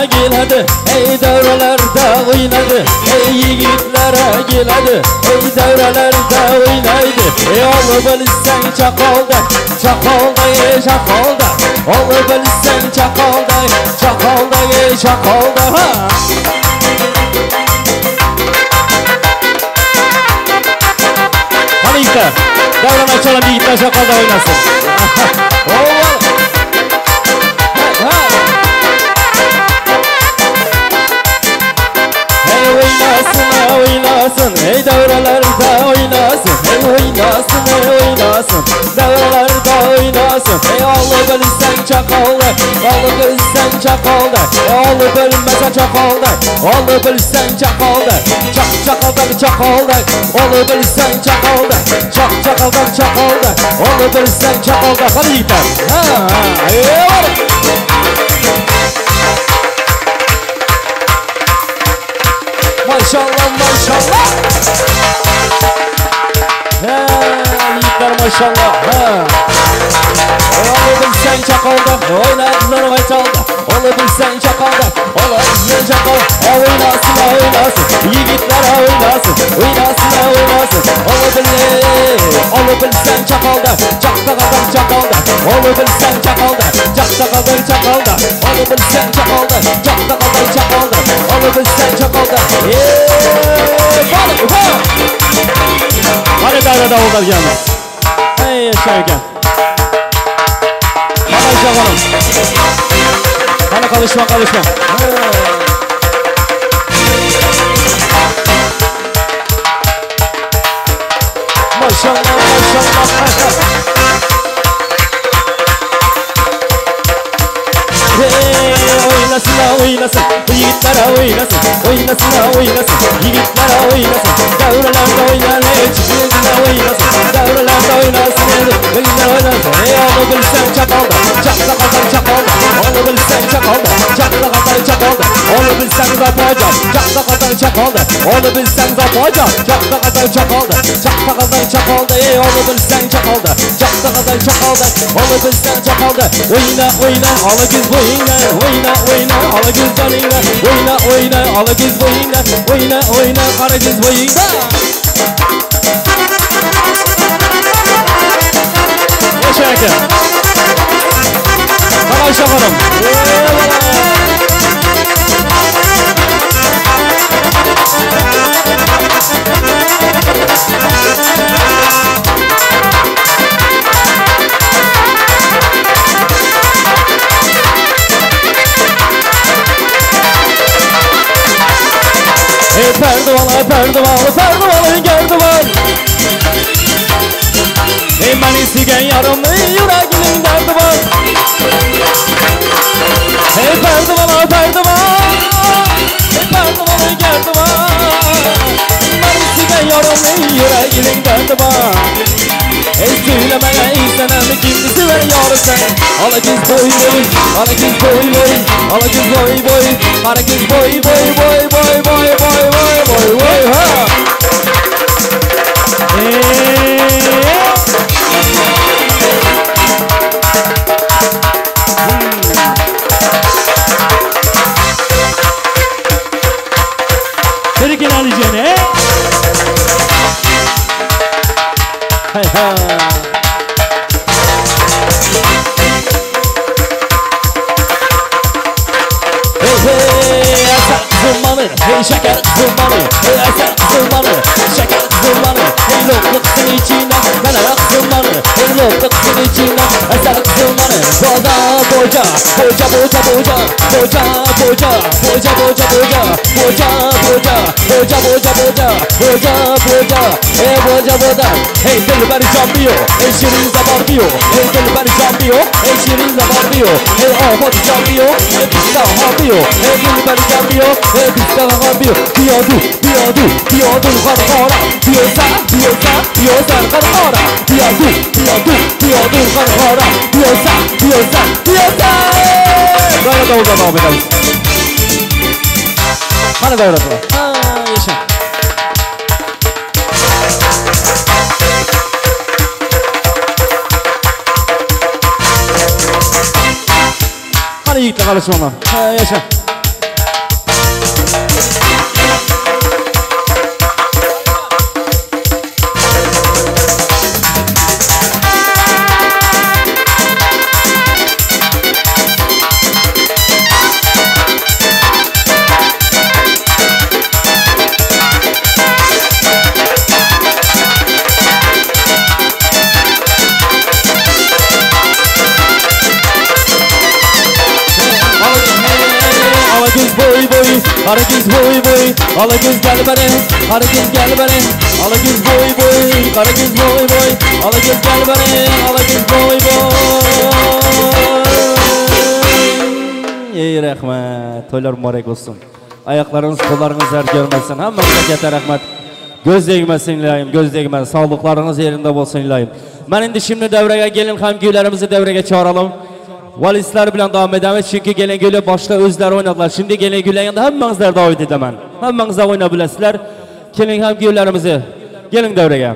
Geladi, ey davralarda o'ynadi. Ey yigitlara geladi, ey davralarda o'ynaydi. Ey olib bilsang chaqolda, chaqolda ey chaqolda. Olib bilsang chaqolda, chaqolda ey chaqolda. Qani yigitlar, davron aytsalam yigitlar chaqolda o'ynasin. Oynasın, ey davralarda oynasın. Ey oynasın, ey oynasın. Davralarda oynasın. Ey alı bilsen çakalda, alı bilsen çakalda. Ey alı bilmesen çakalda, alı bilsen çakalda. Çak çakalda çakalda, alı bilsen çakalda. Çak çakalda çakalda, alı bilsen çakalda. Hadi yiğitler. Eyvallah. Maşallah maşallah. Yiğitler maşallah. Ola bilsen çakalda, oynadılar maytalda. Ola bilsen çakalda, ola bilsen çakalda. Oynasın oynasın, yiğitler oynasın. Oynasın oynasın, ola bilsen çakalda. Çakta kadar çakalda, ola bilsen çakalda. Çakta kadar çakalda, ola bilsen çakalda. Çakta kadar çakalda, ola bilsen çakalda. Hadi davrada olacak yalnız. Hey yaşarken. Bana işe bana kalışma. Maşallah. Oynasın, yiğitler oynasın. Oynasın, yiğitler oynasın. Davralarda oynar, çizgiler oynasın. Davralarda oynasın, yiğitler oynasın. Ey onu bilsen çakalda, çakla kadar çakalda. Onu bilsen çakalda, çakla kadar çakalda. Onu bilsen zapacak, çakla kadar çakalda. Onu bilsen zapacak, çakla kadar çakalda. Çakla kadar çakalda, ey onu bilsen çakalda. Çakla kadar çakalda, onu bilsen çakalda. Oyna, ala güz oyna. Ala güz canıyla. Oyna, ala güz oyna. Oyna, kara güz oyna. Yaşarken. Bana şakalım. Perdevalar Perdivanı geldi var. Beni sigen yarımlı yüreğinin derdi var. Perdivanı geldi var. Beni sigen yarımlı yüreğinin derdi var. Söylemeye insanım kimdisi ver yarı sen. Ala kız boy boy, ala kız boy boy, ala kız boy boy, ala kız boy boy boy boy boy boy boy boy boy ha. Serikin alıcene. Hey ha. Hey şeker zırmanı, hey eser zırmanı, şeker zırmanı, hey lokluksın içinden, ben ayak zırmanı, hey lokluksın içinden, eser zırmanı, boca boca, boca boca boca, boca boca, boca boca boca, boca boca, boca boca boca, boca boca, hey boca boca, hey dilber cambiyo, hey şirin zabarbiyo, hey dilber cambiyo, hey şirin zabarbiyo, hey ahmet cambiyo, hey pista habiyo, hey dilber cambiyo, hey pista habiyo, biyodu, biyodu, biyodun karkara, biyosa, biyosa, biyosa karkara, biyodu, biyodu, biyodun karkara, biyosa, biyosa, biyosa. Böyle de olacak abi tabii. Bana da öğretme. Ha yaşa. Hadi yiğitle karışma ona. Ha yaşa. Karagöz boy boy, alagöz gel bana. Karagöz gel bana, alagöz boy boy. Karagöz boy boy, alagöz gel bana. Alagöz boy boy. Ey rahmet, toylar mübarek olsun. Ayaklarınız, kollarınız her görmesin. Hamınıza yeter rahmet. Göz değmesin ilayim, göz değmesin. Sağlıklarınız yerinde olsun ilayim. Ben indi şimdi devreye gelin, hamgülerimizi devreye çağıralım. Valisler bilen devam edemez çünkü gelen güle başta özler oynadılar. Şimdi gelen güle yanında hemmanızlar davet edemem. Hemmanızlar oynayabilirsizler. Gelin hem gülerimizi gelin devreye.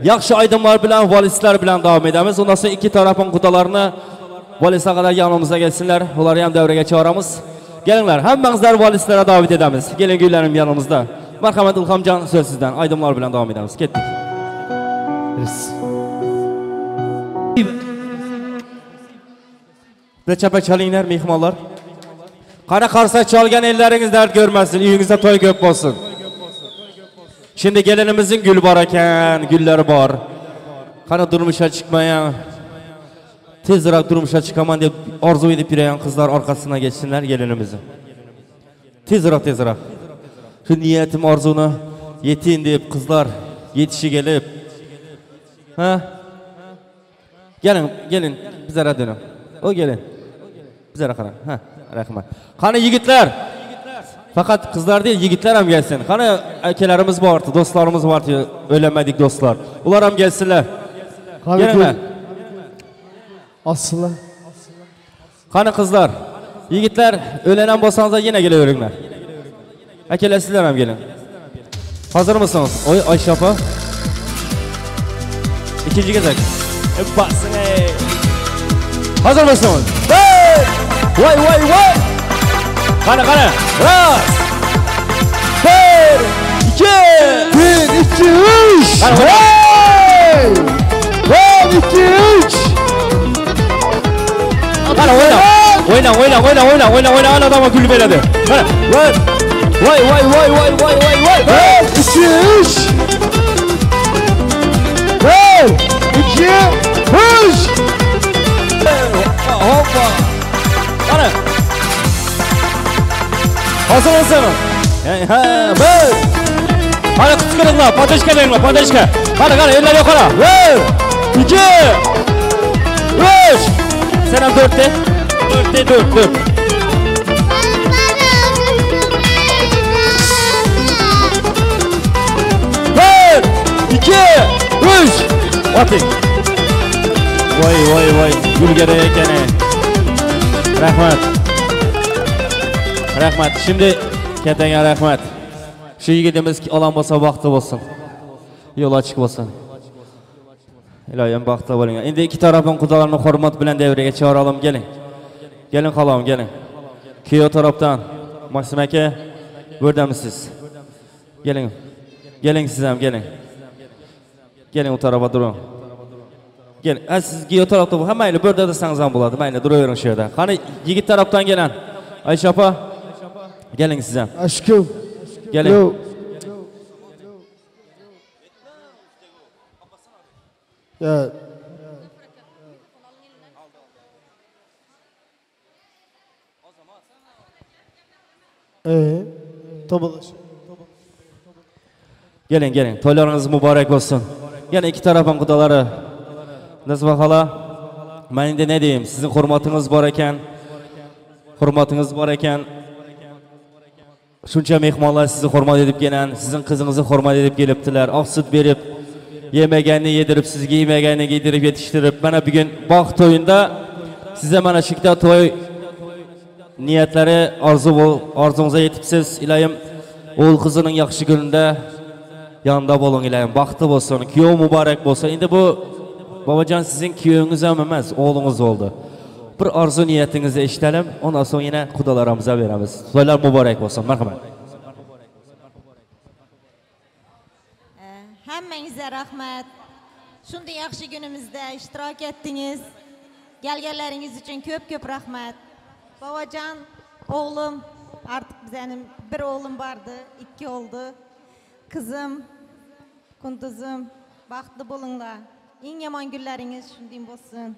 Yakşı aydınlar bilen valisler bilen devam edemez. Ondan sonra iki tarafın kudalarını valise kadar yanımıza gelsinler. Onları hem devreye çağıramız. Gelinler hemmanızlar valislere davet edemez. Gelin gülerim yanımızda. Merhamet İlhamcan söz sizden. Aydınlar bilen devam edemez. Kettik. Reçepe çalınlar mihmallar. Kara karsa çalgan elleriniz dert görmesin. Üyünüzde toy gök olsun. Şimdi gelinimizin gül var eken, güller var. Kana durmuşa çıkmaya, tezrak durmuşa çıkaman diye arzu edip yürüyen kızlar arkasına geçsinler gelinimizin. Tezrak. Şu niyetim arzuna yetin deyip kızlar yetişi gelip. Ha? Gelin bize dönün. O gelin. Bize rakana. Ha, rahmet. Kanı yigitler. Fakat kızlar değil, yigitler hem gelsin. Kanı erkelerimiz vardı, dostlarımız vardı, ölemedik dostlar. Ular hem gelsinler. Gelinler. Aslında. Kanı kızlar, yigitler ölenen bolsanızda yine geliveringler. Erkelesizler hem gelin. Hazır mısınız? Oy Ayşapa. İkinci gezek. Basın ey. Hazır mısınız? Vay! Kana! Ras! 1, 2! 1, 2, 3! Hey! 1, 2, 3! Kana oyna adama gül beledi. Kana vay! 1, 2, 3! 1, 2, 3! Hoppa! Kana! Hazır mısın? Hadi kıskırıkla, pateşke verin, pateşke. Hadi eller yukarı. 1, 2, 3. Senem 4'te. 4'te 4. 1, 2, 3. Atın. Vay. Gülgere ekene. Rahmat. Şimdi ketenge rahmat. Şu yigitimiz alan bolsa vaqti bolsun. Yo'l ochiq bolsun. Iloyim vaqti bo'ling. Endi ikki tarafning qudalarni hurmat bilan davraga chaqiralım, keling. Gelin xalam, gelin. Kuyov tarafdan Maksim aka, bo'rdamisiz? Gelin. Gelin siz ham, gelin. Gelin o tarafa durun. Gelin. Siz kuyov tarafda bu hammayni bo'rda desangiz ham bo'ladi. Mayli duravering shu yerda. Qani yigit tarafdan gelen. Ayşe apa? Gelin siz ham. Aşkım. Gelin. Ya. Tobalaş. Gelin. Toylarınız mübarek olsun. Yine iki tarafın kudaları. Nasıl bakalım? Ben de ne diyeyim? Sizin hurmatınız var eken. Şunca mehmanlar sizi hurmat edip gelen, sizin kızınızı hurmat edip geliptiler. Ak süt verip, yemeğini yedirip, sizge yemeğini giydirip, yetiştirip. Bana bir gün bak toyunda size bana şıkta toy niyetleri arzunuza yetipsiz. İlayim, oğul kızının yakışı gününde yanında bolun ilayim. Baktı olsun, kuyov mübarek olsun. Şimdi bu babacan sizin kuyovunuz ememez, oğlunuz oldu. Bir arzu niyetinizi eşitelim, ondan sonra yine kudalarımıza veremiz. Toylar mübarek olsun, merhamet. Hemmenize rahmet. Şunda yaxşı günümüzde iştirak ettiniz. Gelgeleriniz için köp rahmet. Babacan, oğlum, artık benim bir oğlum vardı, 2 oldu. Kızım, kunduzum, baktı bulunla. En yaman günleriniz şundayım olsun.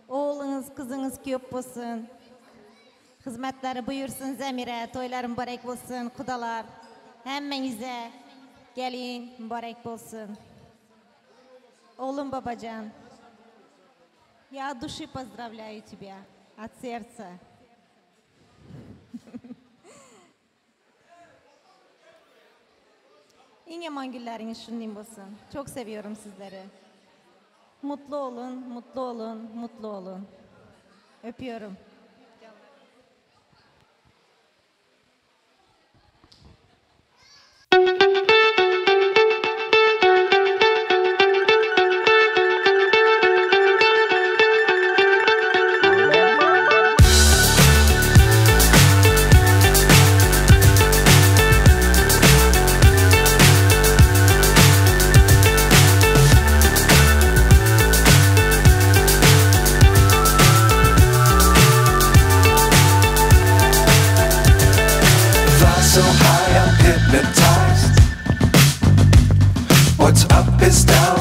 Oğlunuz, kızınız köp olsun. Hizmetleri buyursun Zemire, toylar mübarek olsun, kudalar. Hemmenize gelin mübarek olsun. Oğlum babacan, я от души поздравляю тебя, от сердца. En yaman günleriniz şunlayım olsun. Çok seviyorum sizleri. Mutlu olun. Öpüyorum.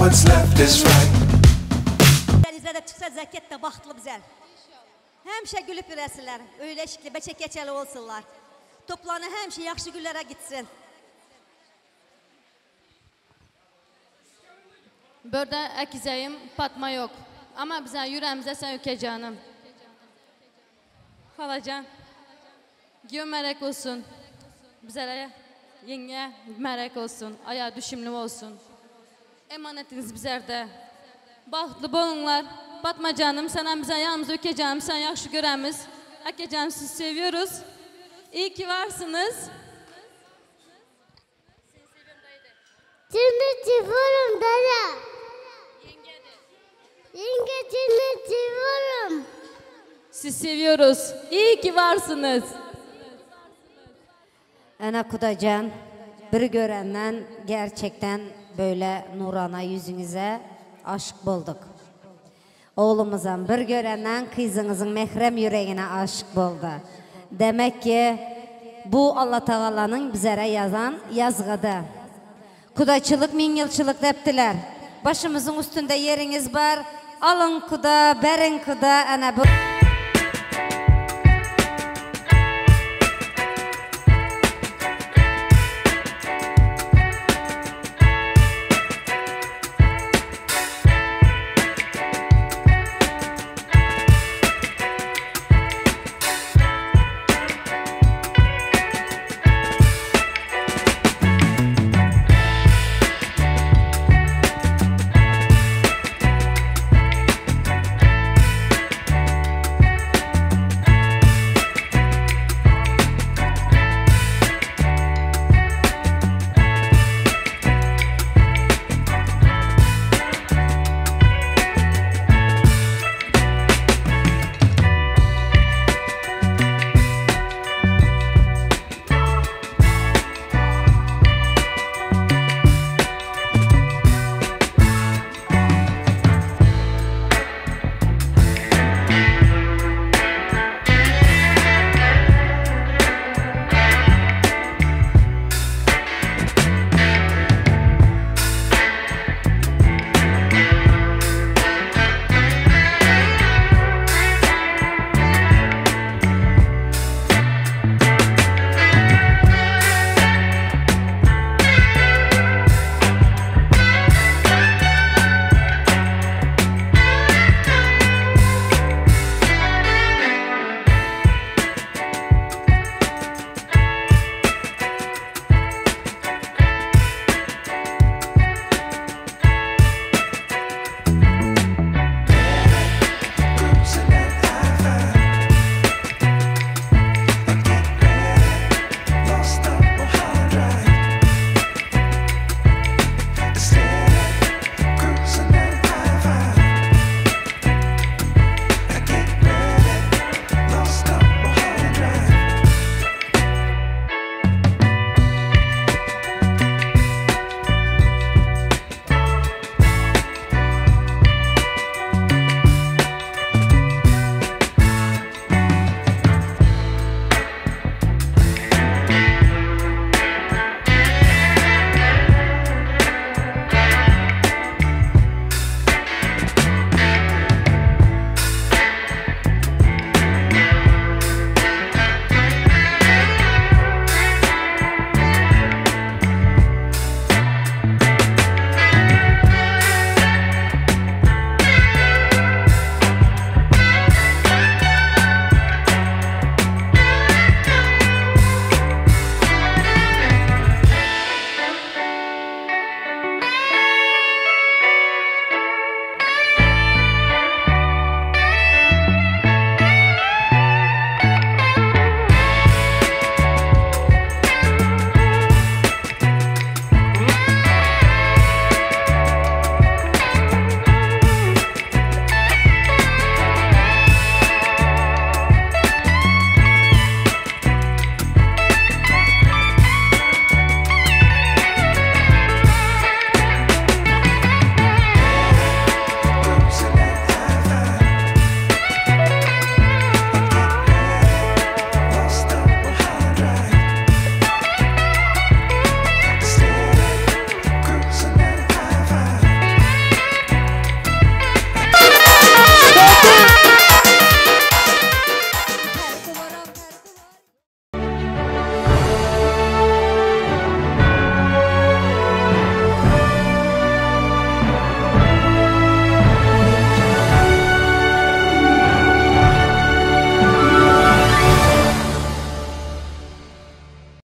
What's left is right. Denizlerde çıksa zekette bahtlı güzel. Hemşe gülüp yüresinler. Öyle şekli beçek geçeli olsunlar. Toplanı hemşe yaxşı güllere gitsin. Burada akizeyim Fatma yok. Ama bize yüreğimize sen öke canım. Halacan. Gö merek olsun. Bize yenge merek olsun. Ayağı düşümlü olsun. Emanetiniz bizlerde. Bahtlı bolunlar. Fatma canım, sen bize yanımıza öke canım, sen yaxşı göremiz. Öke canım, sizi seviyoruz. İyi ki varsınız. Seni seviyorum dada. Yenge seni seviyorum. Sizi seviyoruz. İyi ki varsınız. Ana kudacan, bir görenden gerçekten böyle nurana yüzünüze aşık bulduk. Oğlumuzun bir görenden kızınızın mehrem yüreğine aşık buldu. Demek ki bu Allah Teala'nın bizlere yazan yazgıdı. Kudaçılık, min yılçılık deptiler. Başımızın üstünde yeriniz var. Alın kuda, berin kuda, ana bu...